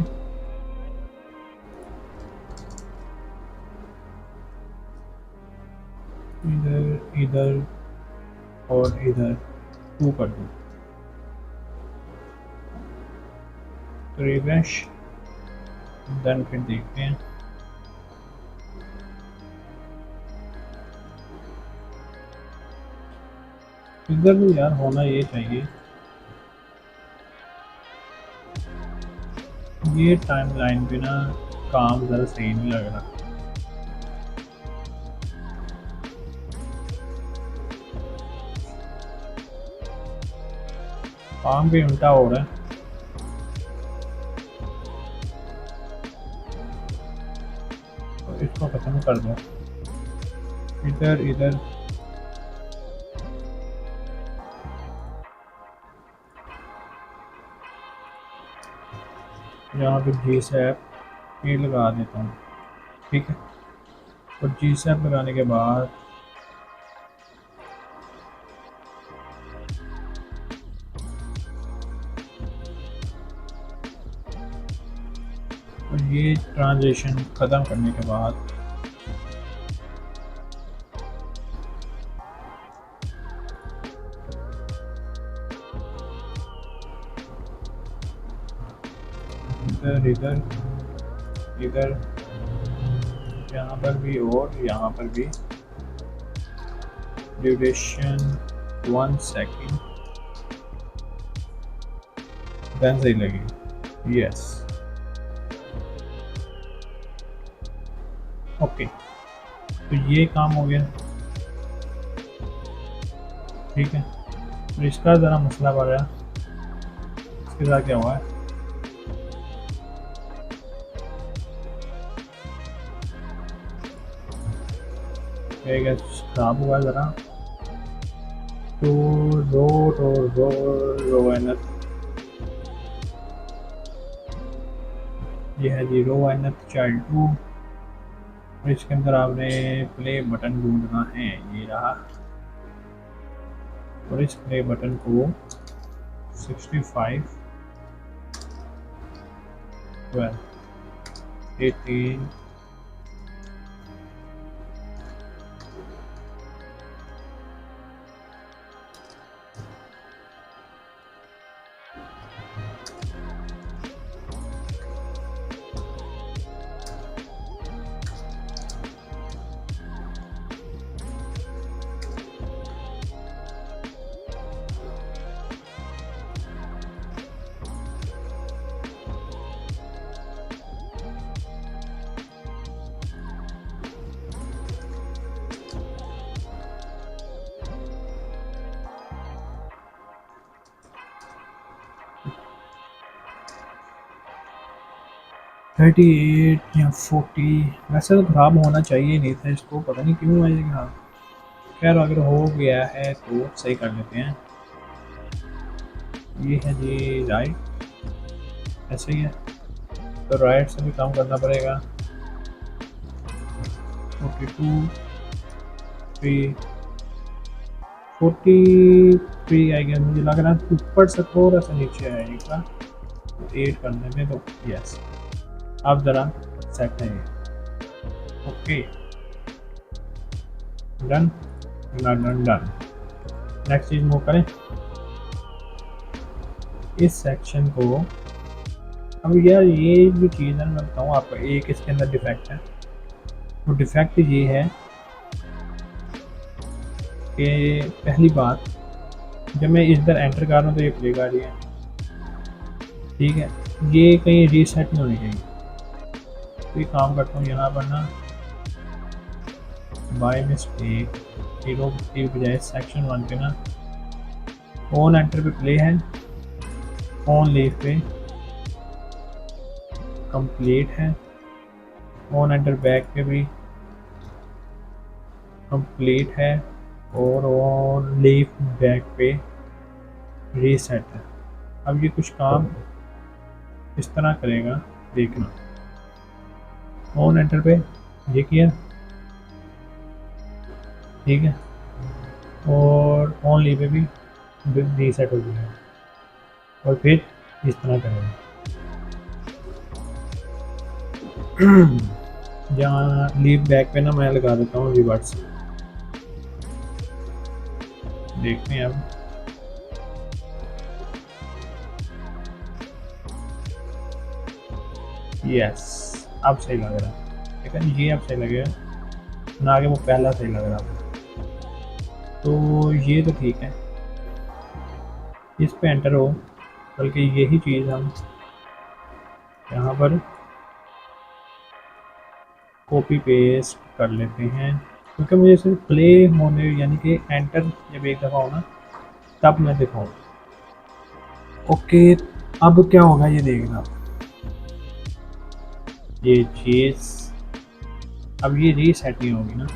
इधर और इधर 2 कर दूँ, तो रिफ्रेश, देन फिर देखते हैं। इधर भी यार होना ये चाहिए, ये टाइमलाइन पे ना काम ज़रा सही नहीं लग रहा। काम भी उल्टा हो रहा है। तो इसको ख़त्म कर दो, इधर यहाँ पे GSAP ये लगा देता हूँ, ठीक है। और GSAP लगाने के बाद और ये ट्रांजेक्शन ख़त्म करने के बाद इधर इधर इधर, यहाँ पर भी और यहाँ पर भी। ड्यूरेशन 1 सेकेंड, देन सही लगी। यस ओके, तो ये काम हो गया। ठीक है, तो इसका ज़रा मसला पड़ रहा है, इसके साथ क्या हुआ है। खराब हुआ ज़रा, तो रो एनथ, ये है जी रो एनथ चाइल्ड 2, और इसके अंदर आपने प्ले बटन ढूंढना है, ये रहा। और इस प्ले बटन को 65 12 18 38 या 40। वैसे तो ख़राब होना चाहिए नहीं था, इसको पता नहीं क्यों है ये ख़राब। खैर अगर हो गया है तो सही कर लेते हैं। ये है जी राइट, ऐसे ही है, तो राइट से भी काम करना पड़ेगा। 42 3 43 आएगा, मुझे लग रहा है ऊपर से थोड़ा सा नीचे आएगा, 8 करने में तो यस। अब ज़रा सेट है, okay done done done done. Next चीज़ मूव करें इस सेक्शन को। अब यार ये जो चीज़ है मैं बताऊँ आपको, एक इसके अंदर डिफेक्ट है। वो डिफेक्ट ये है कि पहली बात, जब मैं इधर एंटर कर रहा हूँ तो ये प्ले कर रही है, ठीक है, ये कहीं रीसेट नहीं होनी चाहिए। तो ये काम करता हूँ यहाँ पर ना, बाय मिस्टेक हीरो की बजाय सेक्शन 1 पे ना ऑन एंटर पे प्ले है, ऑन लीव पे कंप्लीट है, ऑन एंटर बैक पे भी कंप्लीट है, और ऑन लीव बैक पे रीसेट है। अब ये कुछ काम इस तरह करेगा, देखना। ऑन एंटर पे ये किया, ठीक है, और ऑन लीव पे भी रीसेट हो गया, और फिर इस तरह करेगा। जहाँ लीव बैक पे ना मैं लगा देता हूँ रिवर्स, देखते हैं अब। यस अब सही लग रहा है, ठीक है, ये अब सही लगेगा ना, आगे वो पहला सही लग रहा था। तो ये तो ठीक है, इस पे एंटर हो, बल्कि यही चीज़ हम यहाँ पर कॉपी पेस्ट कर लेते हैं, क्योंकि मुझे सिर्फ प्ले होने यानी कि एंटर जब एक दफ़ा हो ना तब मैं दिखाऊँ। ओके, अब क्या होगा ये देखना, ये चीज़ अब ये रीसेट नहीं होगी ना,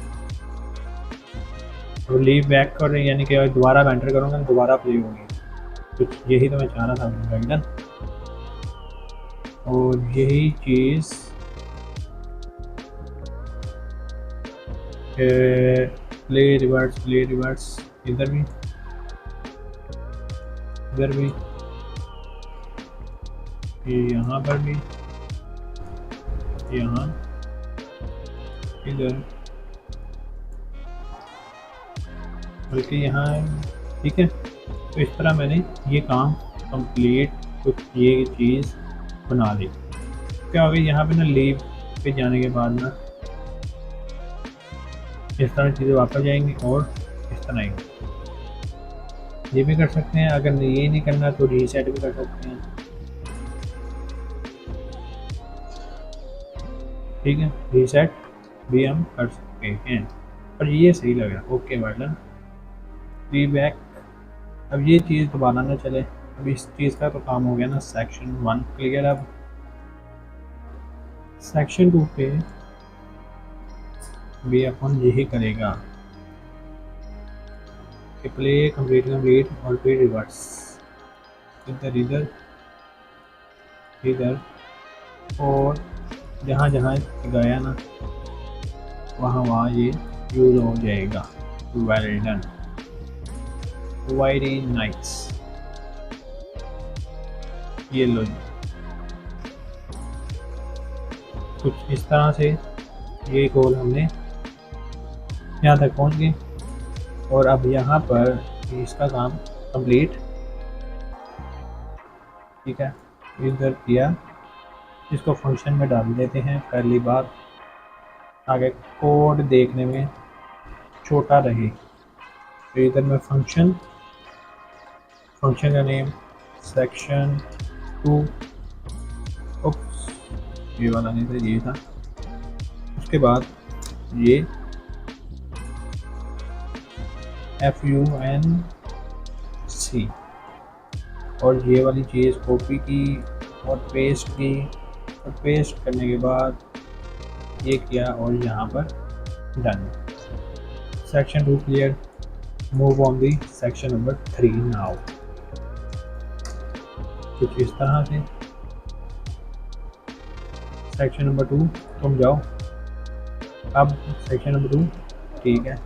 तो लीव बैक कर रही यानी कि दोबारा एंटर करूँगा दोबारा प्ले होगी, तो यही तो मैं चाह रहा था डन। और यही चीज़ प्ले रिवर्स इधर भी यहाँ पर भी, यहाँ इधर, बल्कि यहाँ, ठीक है। तो इस तरह मैंने ये काम कंप्लीट, कुछ ये चीज़ बना ली। क्या होगा यहाँ पे ना लीव पे जाने के बाद ना इस तरह चीज़ें वापस जाएंगी और इस तरह आएंगी। ये भी कर सकते हैं, अगर ये नहीं करना तो रीसेट भी कर सकते हैं। ठीक है, रीसेट भी हम कर सकते हैं, पर ये सही लग रहा है। Okay button, we back. अब ये चीज़ दोबारा ना चले। अब इस चीज़ का तो काम हो गया ना, सेक्शन 1 क्लियर। अब सेक्शन 2 पे भी अपन यही करेगा कि प्ले कंप्लीट कंप्लीट और फिर रिवर्स, इधर इधर इधर, और जहाँ जहाँ गया ना वहाँ वहाँ ये यूज हो जाएगा। Well done, very nice. ये लो जी, कुछ इस तरह से ये गोल हमने यहाँ तक पहुँच गए। और अब यहाँ पर इसका काम कंप्लीट। ठीक है, इधर किया, इसको फंक्शन में डाल देते हैं। पहली बात, आगे कोड देखने में छोटा रहे, तो इधर में फंक्शन का नेम सेक्शन 2, ओप्स ये वाला नहीं था, ये था। उसके बाद ये FUNC, और ये वाली चीज़ कॉपी की और पेस्ट की, और पेस्ट करने के बाद ये किया और यहाँ पर done. Section 2 clear, move on the section number 3 now. कुछ इस तरह से सेक्शन नंबर 2 तुम जाओ। अब सेक्शन नंबर 2 ठीक है,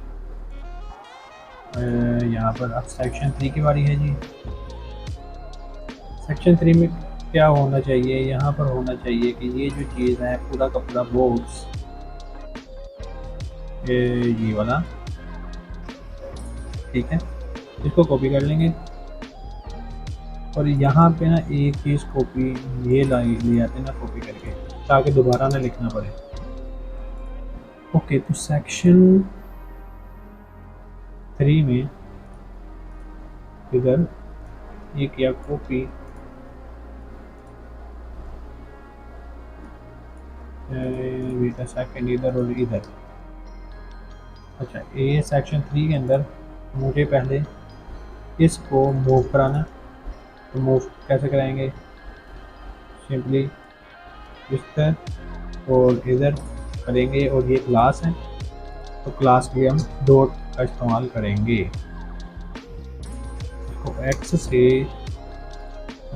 यहाँ पर अब सेक्शन 3 की बारी है जी। सेक्शन 3 में क्या होना चाहिए, यहाँ पर होना चाहिए कि ये जो चीज़ है पूरा का पूरा बोर्ड्स, ये वाला, ठीक है, इसको कॉपी कर लेंगे। और यहाँ पे ना एक चीज़ कॉपी ये ले आते हैं ना कॉपी करके, ताकि दोबारा ना लिखना पड़े। ओके, तो सेक्शन 3 में इधर ये किया कॉपी, बेटा सेकंड इधर और इधर। अच्छा, ये सेक्शन 3 के अंदर मुझे पहले इसको मूव कराना, तो मूव कैसे कराएंगे, सिंपली इस तरह और इधर करेंगे। और ये क्लास है, तो क्लास के लिए हम डॉट का इस्तेमाल करेंगे। इसको x से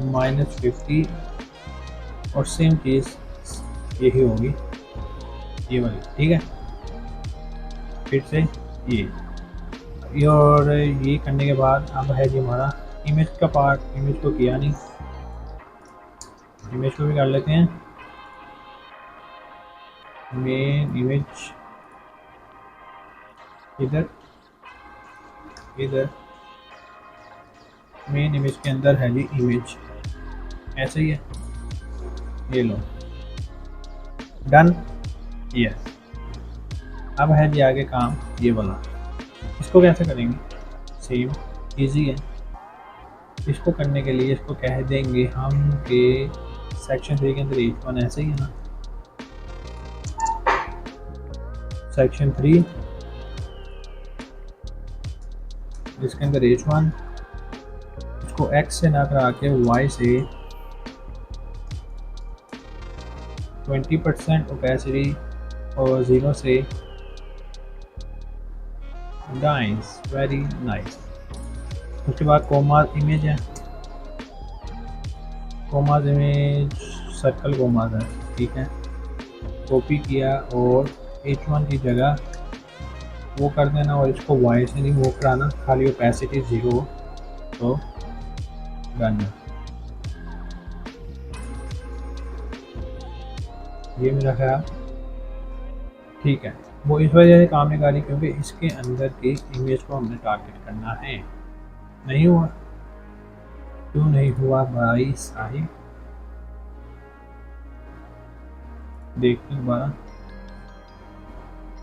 -50, और सेम चीज़ यही होगी ये वाली, ठीक है। फिर से ये और ये करने के बाद अब है जी हमारा इमेज का पार्ट। इमेज को किया नहीं, इमेज को भी कर लेते हैं। मेन इमेज इधर इधर, मेन इमेज के अंदर है जी इमेज, ऐसे ही है। ये लो, डन, यस। अब है जी आगे काम ये वाला, इसको कैसे करेंगे, सेम इजी है। इसको करने के लिए इसको कह देंगे हम कि सेक्शन 3 के अंदर H1 ऐसे ही है ना, सेक्शन 3 इसके अंदर H1, इसको X से ना करा के Y से 20% ओपेसिटी और 0 से नाइस, वेरी नाइस। उसके बाद कोमाज इमेज है, कोमाज इमेज सर्कल कोमाज है, ठीक है। कॉपी किया और H1 की जगह वो कर देना, और इसको Y से नहीं मूव कराना, खाली ओपेसिटी 0, तो डन। ये मेरा ख्याल ठीक है। वो इस वजह से काम नहीं कर रही क्योंकि इसके अंदर की इमेज को हमने टारगेट करना है। नहीं हुआ, क्यों नहीं हुआ भाई साहिब, देखते हैं दोबारा।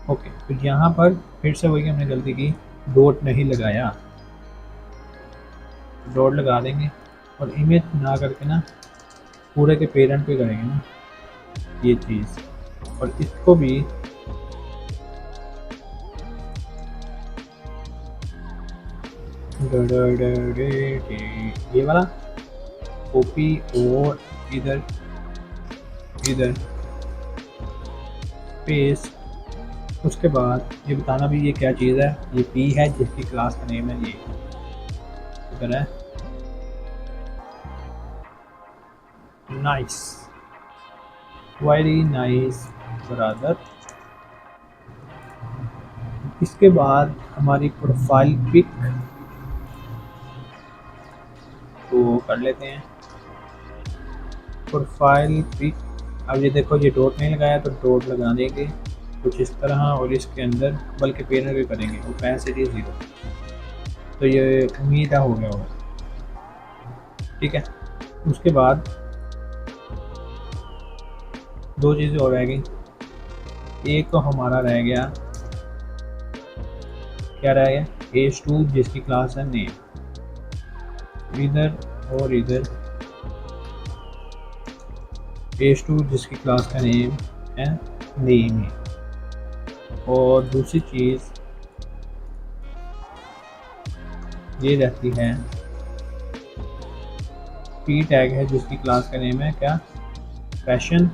ओके, तो यहाँ पर फिर से वही हमने गलती की, डॉट नहीं लगाया। डॉट लगा देंगे और इमेज ना करके ना पूरे के पेरेंट पे करेंगे ना ये चीज़, और इसको भी ये वाला कॉपी और इधर इधर पेस्ट। उसके बाद ये बताना भी ये क्या चीज़ है, ये पी है जिसकी क्लास का नेम है, ये इधर है। Nice, very nice brother. इसके बाद हमारी प्रोफाइल पिक तो कर लेते हैं। प्रोफाइल पिक, अब ये देखो ये डॉट नहीं लगाया तो डॉट लगा देंगे कुछ इस तरह, और इसके अंदर बल्कि पेनर भी करेंगे ओपेसिटी 0। तो ये उम्मीद है हो गया होगा, ठीक है। उसके बाद दो चीज़ें और रह गई। एक तो हमारा रह गया, क्या रह गया, H2 जिसकी क्लास है नेम, इधर और इधर H2 जिसकी क्लास का नेम है नेम है। और दूसरी चीज़ ये रहती है पी टैग है जिसकी क्लास का नेम है क्या, फैशन,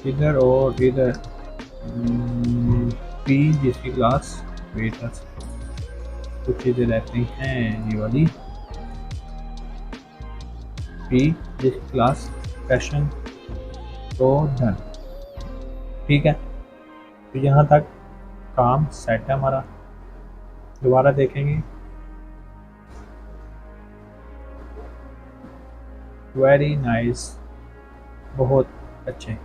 इधर और इधर पी जिसकी क्लास वेटर्स। कुछ चीज़ें रहती हैं ये वाली, पी जिसकी क्लास फैशन, तो डन, ठीक है। तो यहाँ तक काम सेट है हमारा। दोबारा देखेंगे, वेरी नाइस, बहुत अच्छे।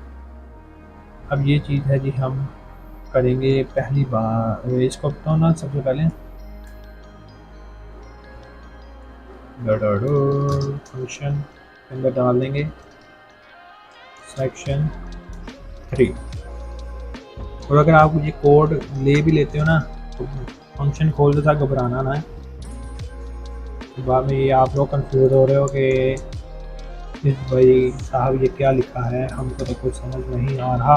अब ये चीज़ है जी, हम करेंगे पहली बार इसको बताओ ना, सबसे पहले फंक्शन के अंदर डाल देंगे सेक्शन 3। और अगर आप ये कोड ले भी लेते हो ना तो फंक्शन खोलते था घबराना ना है। बाद में ये आप लोग कंफ्यूज हो रहे हो कि इस भाई साहब ये क्या लिखा है, हमको तो कुछ समझ नहीं आ रहा,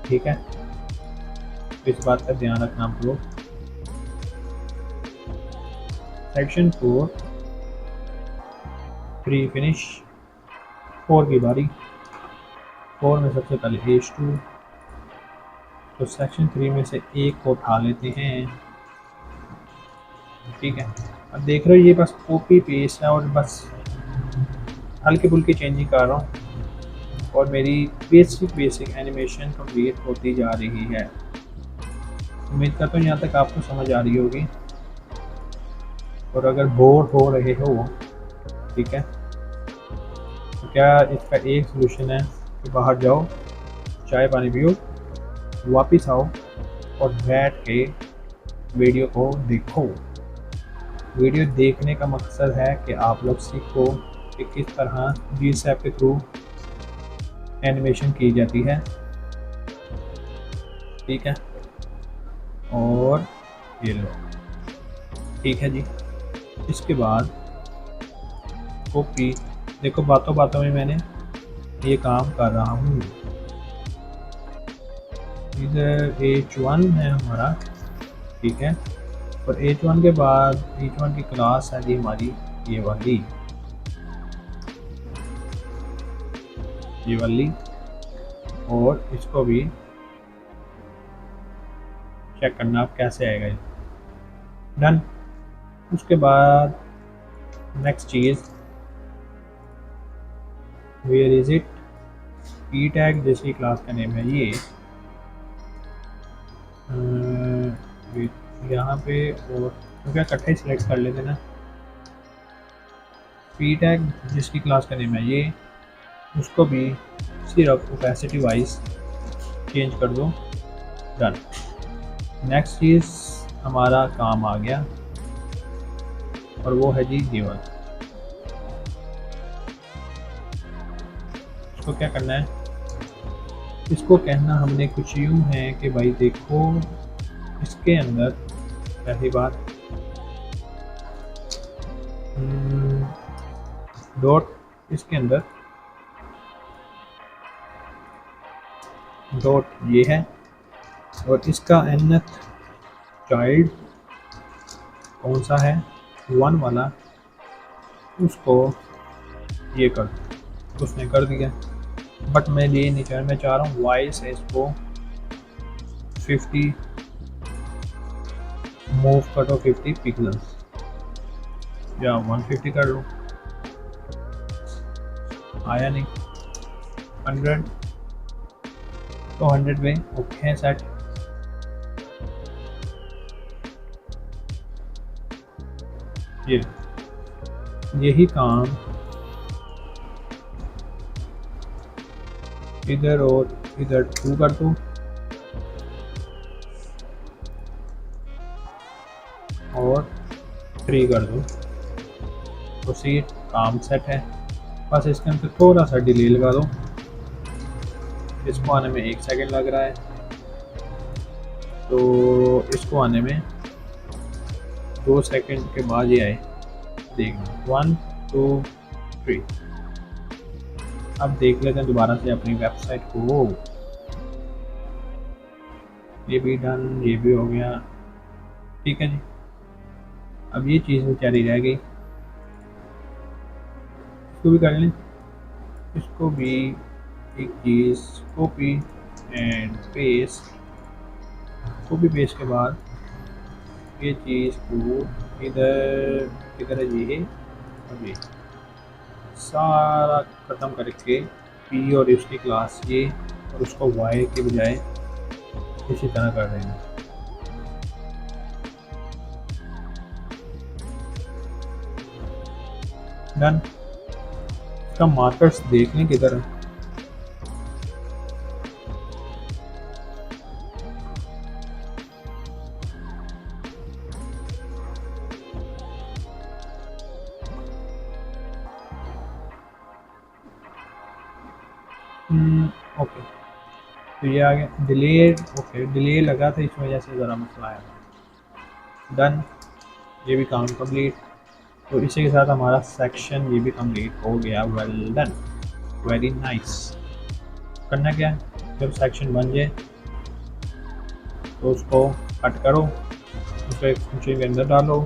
ठीक है। इस बात का ध्यान रखना आप लोग। सेक्शन 4 प्री फिनिश, 4 की बारी। 4 में सबसे पहले H2, तो सेक्शन 3 में से एक को उठा लेते हैं, ठीक है। अब देख रहे हो ये बस कॉपी पेस्ट है और बस हल्की फुल्की चेंजिंग कर रहा हूँ और मेरी बेसिक एनिमेशन कंप्लीट होती जा रही है। उम्मीद करता हूँ यहाँ तक आपको समझ आ रही होगी। और अगर बोर हो रहे हो, ठीक है, तो क्या इसका एक सलूशन है कि बाहर जाओ, चाय पानी पियो, वापस आओ और बैठ के वीडियो को देखो। वीडियो देखने का मकसद है कि आप लोग सीखो कि किस तरह GSAP के थ्रू एनिमेशन की जाती है, ठीक है। और ये लो, ठीक है जी। इसके बाद कॉपी, देखो बातों बातों में मैंने ये काम कर रहा हूँ। इधर H1 है हमारा, ठीक है। और H1 के बाद H1 की क्लास है जी हमारी ये वाली, और इसको भी चेक करना आप कैसे आएगा ये, डन। उसके बाद नेक्स्ट चीज़, where is it, P tag जैसी क्लास का नेम है ये, यहाँ पे, और तो क्या इकट्ठा ही सिलेक्ट कर लेते ना। पी टैग जिसकी क्लास का नेम है ये, उसको भी सिर्फ ओपेसिटी वाइज चेंज कर दो, डन। नेक्स्ट चीज़ हमारा काम आ गया और वो है जी गिवन। इसको क्या करना है, इसको कहना हमने कुछ यूँ है कि भाई देखो इसके अंदर पहली बात डॉट, इसके अंदर डॉट ये है और इसका nth चाइल्ड कौन सा है 1 वाला, उसको ये कर दो। उसने कर दिया, बट मैं ये नहीं चाह, मैं चाह रहा हूँ वाई से इसको 50 मूव कर दो 50 पिक्सल्स या 150 कर लो। आया नहीं 100 तो 100 में ओके है सेट। ये यही काम इधर और इधर 2 कर दो और 3 कर दो, उसी काम सेट है। बस इसके अंदर थोड़ा सा डिले लगा दो, इसको आने में 1 सेकंड लग रहा है तो इसको आने में 2 सेकंड के बाद ये आए, देखना 1 2 3। अब देख लेते हैं दोबारा से अपनी वेबसाइट को। ये भी डन, ये भी हो गया, ठीक है जी। अब ये चीज़ बेचारी रह गई, इसको भी कर लें। इसको भी एक चीज़ copy and paste, copy paste के बाद ये चीज़ को इधर किधर है ये और ये सारा ख़त्म करके पी और उसकी क्लास ये और उसको वाई के बजाय इसी तरह कर रहे हैं। डन। इसका मार्कर्स देख लें किधर है। ओके तो ये आ गया डिले। ओके डिले लगा था, इस वजह से ज़रा मसला आया। डन, ये भी काम कंप्लीट। तो इसी के साथ हमारा सेक्शन ये भी कंप्लीट हो गया। Well done, very nice. करना क्या है, जब सेक्शन बन जाए तो उसको कट करो, उसको एक फंक्शन के अंदर डालो,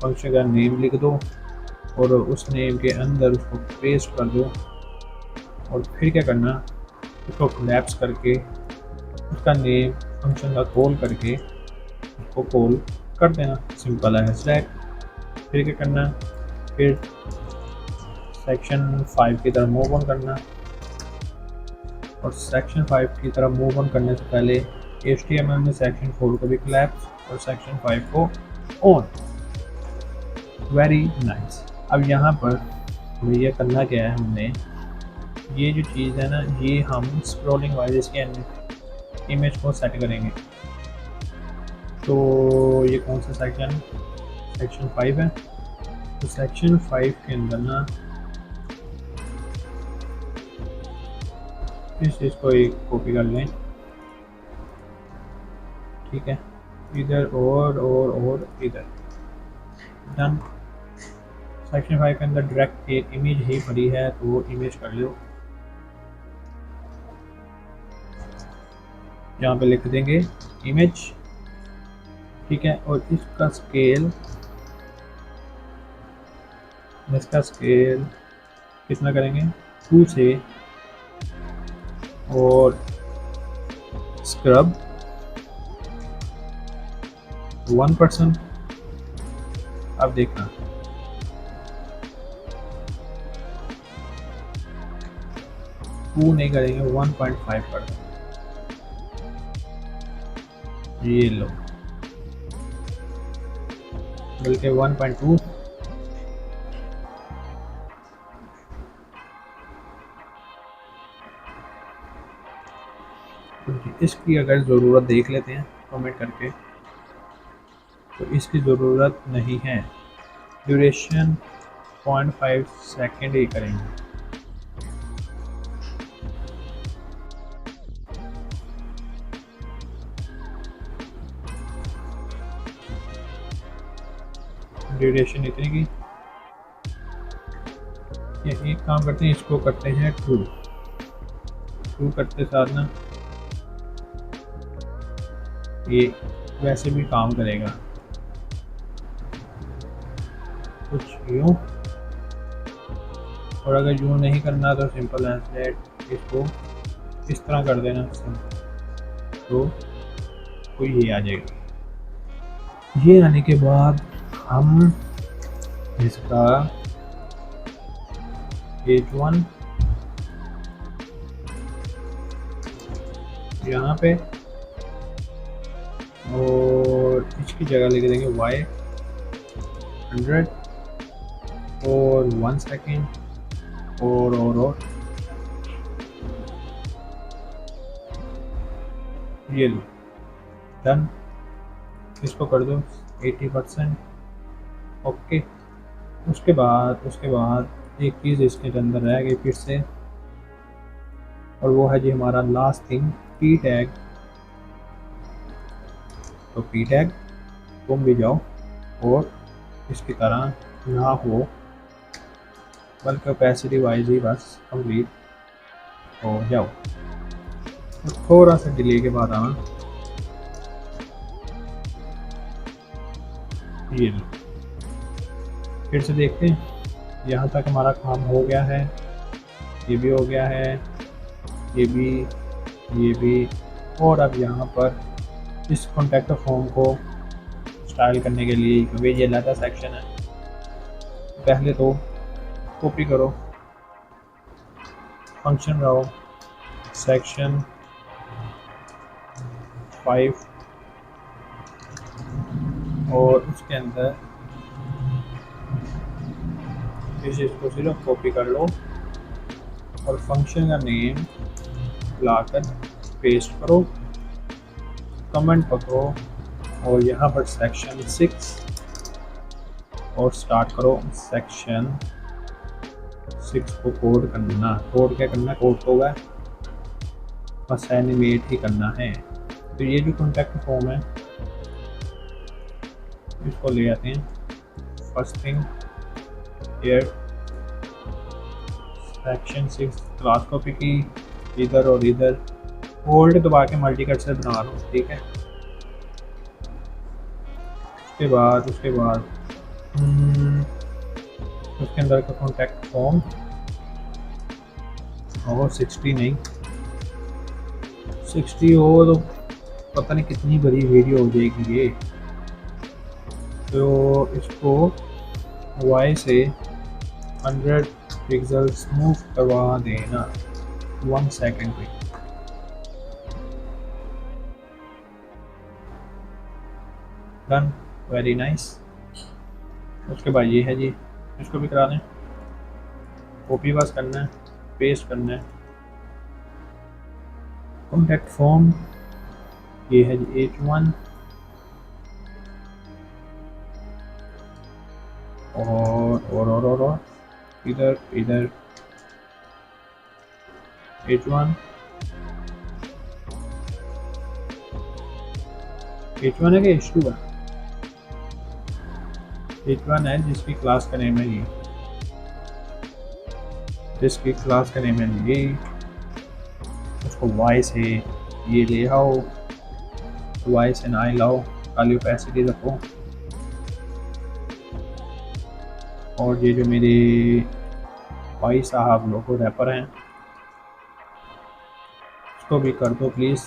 फंक्शन का नेम लिख दो और उस नेम के अंदर उसको पेस्ट कर दो और फिर क्या करना, उसको कोलैप्स करके उसका नेम फंक्शन का कॉल करके उसको कॉल कर देना। सिंपल है स्टैक। फिर क्या करना, फिर सेक्शन 5 की तरफ मूव ऑन करना और सेक्शन 5 की तरफ मूव ऑन करने से पहले HTML में सेक्शन 4 को भी कोलैप्स और सेक्शन 5 को ऑन। Very nice. अब यहाँ पर हमें यह करना क्या है, हमने ये जो चीज़ है ना, ये हम स्क्रॉलिंग वाइज इसके इमेज को सेट करेंगे। तो ये कौन सा सेक्शन, सेक्शन 5 है। तो सेक्शन 5 के अंदर ना इस चीज़ को एक कॉपी कर लें, ठीक है, इधर और इधर। डन। सेक्शन 5 के अंदर डायरेक्ट एक इमेज ही पड़ी है तो वो इमेज कर लो, यहाँ पे लिख देंगे इमेज, ठीक है। और इसका स्केल कितना करेंगे 2 से और स्क्रब 1%। अब देखना टू नहीं करेंगे, 1.5 कर दें। ये लो, बल्कि 1.2। इसकी अगर ज़रूरत देख लेते हैं कमेंट करके, तो इसकी ज़रूरत नहीं है। ड्यूरेशन 0.5 सेकेंड ही करेंगे। ड्यूरेशन इतनी की। ये एक काम करते हैं, इसको करते हैं ट्रू। ट्रू करते साथ ना ये वैसे भी काम करेगा कुछ यूँ, और अगर यूँ नहीं करना तो सिंपल एज दैट इसको इस तरह कर देना, तो ये आ जाएगा। ये आने के बाद हम इसका H1 यहाँ पे और इसकी जगह लेके देंगे Y100 और 1 सेकेंड और ये लो डन। इसको कर दो 80%। ओके, उसके बाद एक चीज़ इसके अंदर रह गई फिर से, और वो है जी हमारा लास्ट थिंग पी टैग। तो पी टैग तुम भी जाओ और इसकी तरह ना हो, बल्कि कैपेसिटी वाइज ही बस कंप्लीट हो जाओ। तो थोड़ा सा डिले के बाद आना, ये लो फिर से देखते हैं। यहाँ तक हमारा काम हो गया है, ये भी हो गया है, ये भी। और अब यहाँ पर इस कॉन्टैक्ट फॉर्म को स्टाइल करने के लिए, क्योंकि ये अलग सेक्शन है, पहले तो कॉपी करो, फंक्शन रहो सेक्शन 5 और उसके अंदर इस चीज़ को सिर्फ कॉपी कर लो और फंक्शन का नेम लाकर पेस्ट करो, कमेंट पकड़ो और यहाँ पर सेक्शन 6 और स्टार्ट करो सेक्शन 6 को कोड करना। कोड क्या करना, कोड तो होगा बस एनिमेट ही करना है। तो ये जो कॉन्टैक्ट फॉर्म है इसको ले आते हैं। First thing here section 6 class copy की इधर और इधर, होल्ड दबा के मल्टी कट से बना लो, ठीक है। उसके बाद उसके अंदर का कॉन्टैक्ट फॉर्म और 60 नहीं 60 हो तो पता नहीं कितनी बड़ी वीडियो हो जाएगी ये। तो इसको Y से 100 पिक्सल्स मूव करवा देना 1 सेकेंड पे। Done, very nice. उसके बाद ये है जी, इसको भी करा दें, कॉपी बस करना है, पेस्ट करना है। कॉन्टैक्ट फॉर्म ये है जी H1 और इधर H1 है कि H2 है? H1 है जिसकी क्लास का नेम है ये, जिसकी क्लास का नेम है ये। उसको Y से ये ले आओ, Y से ना लाओ, खाली ओपेसिटी रखो। और ये जो मेरे भाई साहब लोगो रैपर हैं उसको भी कर दो प्लीज़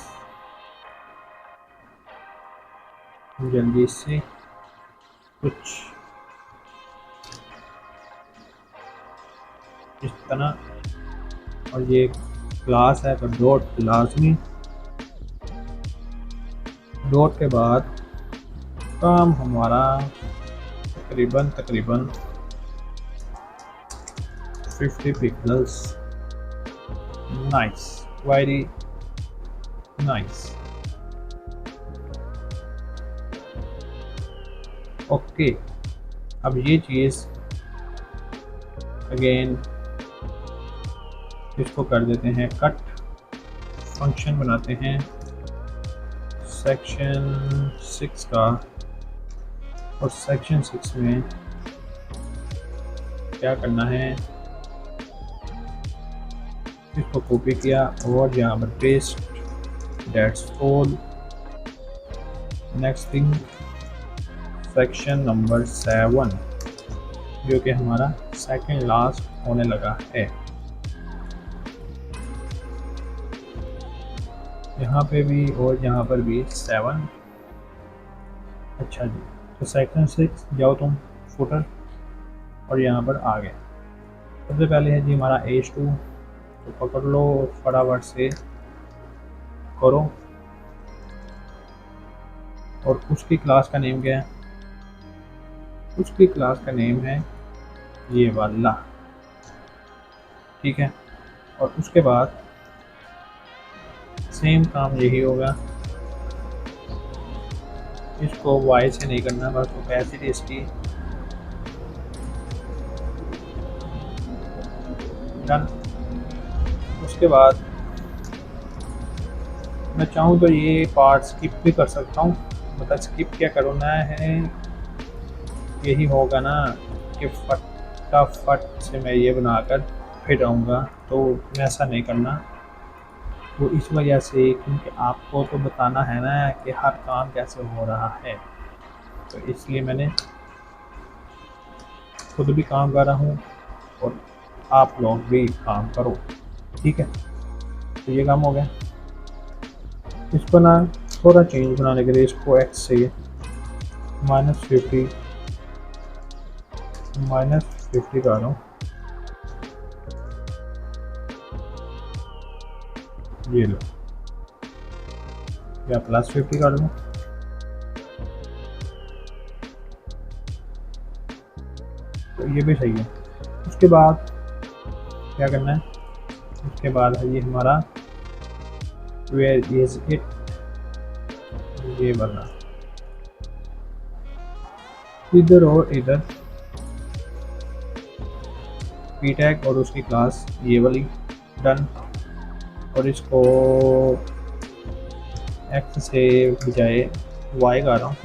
जल्दी से कुछ इस तरह। और ये क्लास है तो डॉट लाजमी, डॉट के बाद काम हमारा तकरीबन 50 pixels. Nice, very nice. Okay, अब ये चीज़ अगेन इसको कर देते हैं कट, फंक्शन बनाते हैं सेक्शन 6 का और सेक्शन 6 में क्या करना है, इसको कॉपी किया और यहाँ पर paste, that's all. Next thing, section number 7 जो कि हमारा सेकंड लास्ट होने लगा है, यहाँ पे भी और यहाँ पर भी 7। अच्छा जी, तो सेक्शन 6 जाओ तुम फुटर और यहाँ पर आ गए। सबसे पहले है जी हमारा H2, तो पकड़ लो फटाफट से करो। और उसकी क्लास का नेम क्या है, उसकी क्लास का नेम है ये वाला, ठीक है। और उसके बाद सेम काम यही होगा, इसको वाई से नहीं करना, बस ओपेसिटी इसकी डन। उसके बाद मैं चाहूँ तो ये पार्ट स्किप भी कर सकता हूँ, मतलब स्किप क्या करना है, यही होगा ना कि फटाफट से मैं ये बनाकर फिर आऊँगा, तो ऐसा नहीं करना। तो इस वजह से, क्योंकि आपको तो बताना है ना कि हर काम कैसे हो रहा है, तो इसलिए मैंने खुद भी काम कर रहा हूँ और आप लोग भी काम करो, ठीक है। तो ये काम हो गया। इसको ना थोड़ा चेंज बनाने के लिए इसको एक्स से -50 कर रहा हूँ, ये लो, या +50 कर लूँ, तो ये भी सही है। उसके बाद क्या करना है, उसके बाद है ये हमारा वेयर इज इट, ये वाला इधर और इधर पी टैग और उसकी क्लास ये वाली डन। और इसको एक्स से बजाय वाई कर रहा हूँ,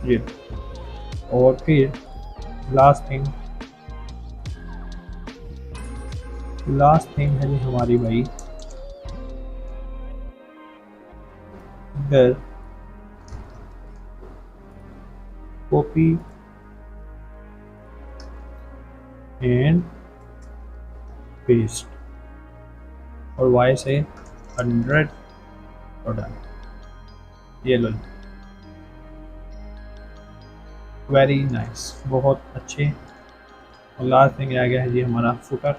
ये। और फिर लास्ट थिंग है जी हमारी भाई, इधर कॉपी एंड पेस्ट और वाई से 100 और डन, ये लो, वेरी नाइस, बहुत अच्छे। और लास्ट थिंग आ गया है जी हमारा फुटर,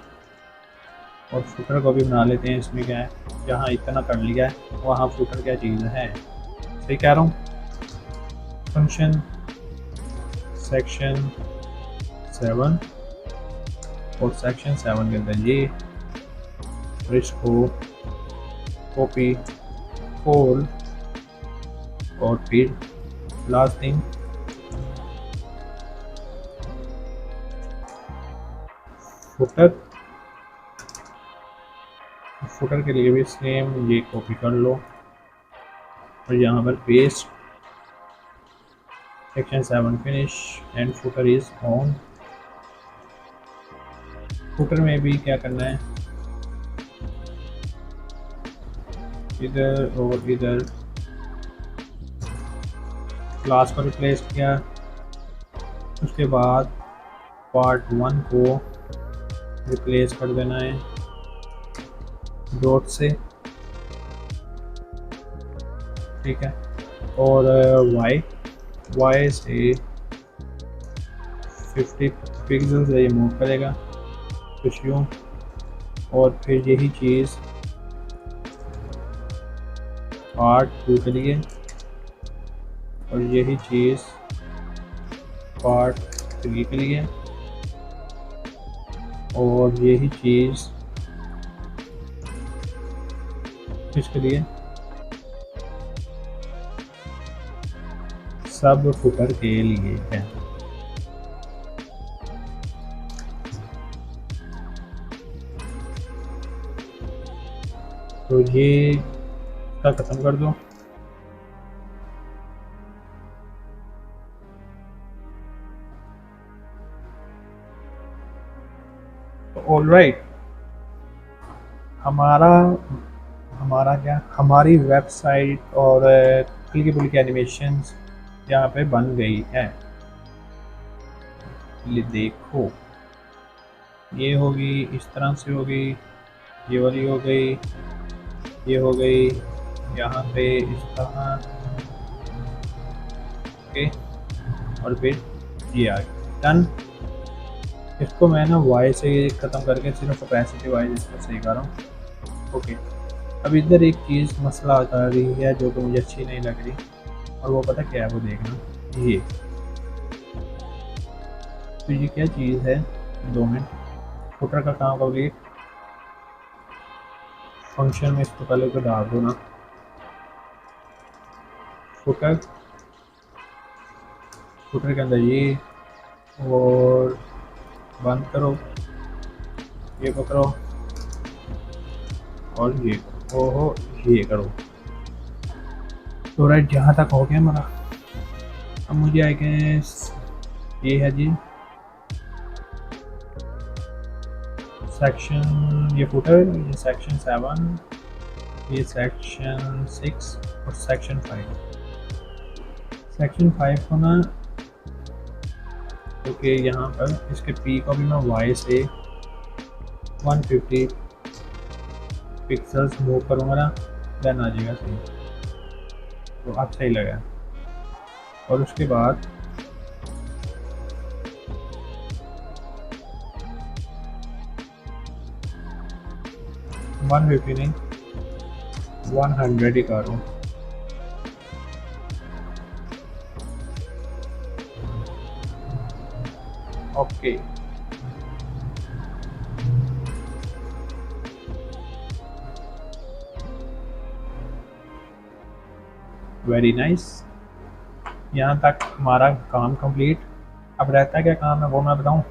और फुटर को भी बना लेते हैं। इसमें क्या है, जहाँ इतना कर लिया है वहाँ फुटर क्या चीज़ है, सही कह रहा हूँ। फंक्शन सेक्शन 7 और सेक्शन 7 के अंदर ये, और इसको कॉपी खोल, और फिर लास्ट थिंग फुटर के लिए भी सेम ये कॉपी कर लो और यहाँ पर paste, section 7 finish and footer is on. Footer में भी क्या करना है, इधर और इधर क्लास को रिप्लेस किया। उसके बाद पार्ट 1 को रिप्लेस कर देना है डॉट से, ठीक है। और वाई से 50 पिक्सल से ये मूव करेगा कुछ यूँ। और फिर यही चीज़ पार्ट 2 के लिए, और यही चीज़ पार्ट 3 के लिए, और यही चीज़ इसके लिए, सब फुटर के लिए है। तो ये का ख़त्म कर दो। ऑलराइट, हमारा हमारा क्या हमारी वेबसाइट और हल्की फुल्की एनिमेशंस यहाँ पे बन गई है। ये देखो, ये होगी, इस तरह से होगी, ये वाली हो गई, ये हो गई, यहाँ पे इस तरह, ओके, और फिर ये आ गया, डन। इसको मैं ना वाई से ख़त्म करके सिर्फ कैपेसिटी वाइज इसको सही कर रहा हूँ। ओके, अब इधर एक चीज़ मसला आ रही है जो कि मुझे अच्छी नहीं लग रही, और वो पता क्या है, वो देखना। ये तो ये क्या चीज़ है, 2 मिनट, फुटर का काम कंप्लीट, फंक्शन में इसको पहले तो डाल दो ना, फुटर, फुटर के अंदर ये, और बंद करो, ये पकड़ो, और ये ओहो, ये करो। तो राइट, जहाँ तक हो गया हमारा। अब मुझे आई गेस ये है जी सेक्शन, ये फुटर, ये सेक्शन 7, ये सेक्शन 6 और सेक्शन 5। सेक्शन 5 को ना, क्योंकि यहाँ पर इसके पी को भी मैं वाई से 150 पिक्सल्स मूव करूँगा ना, देन आ जाएगा सही। तो अब सही लगा। और उसके बाद वन 50 नहीं, 100 ही करूँ। ओके, वेरी नाइस, यहाँ तक हमारा काम कंप्लीट। अब रहता है क्या काम है वो मैं बताऊँ।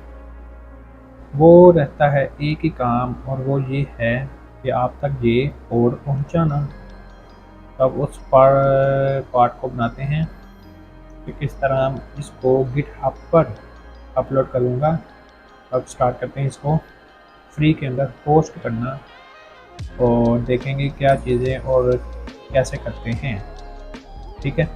वो रहता है एक ही काम, और वो ये है कि आप तक ये कोड पहुँचाना। तब उस पार्ट को बनाते हैं कि किस तरह हम इसको गिटहब पर अपलोड करूँगा। अब स्टार्ट करते हैं इसको फ्री के अंदर पोस्ट करना, और देखेंगे क्या चीज़ें और कैसे करते हैं। ठीक है।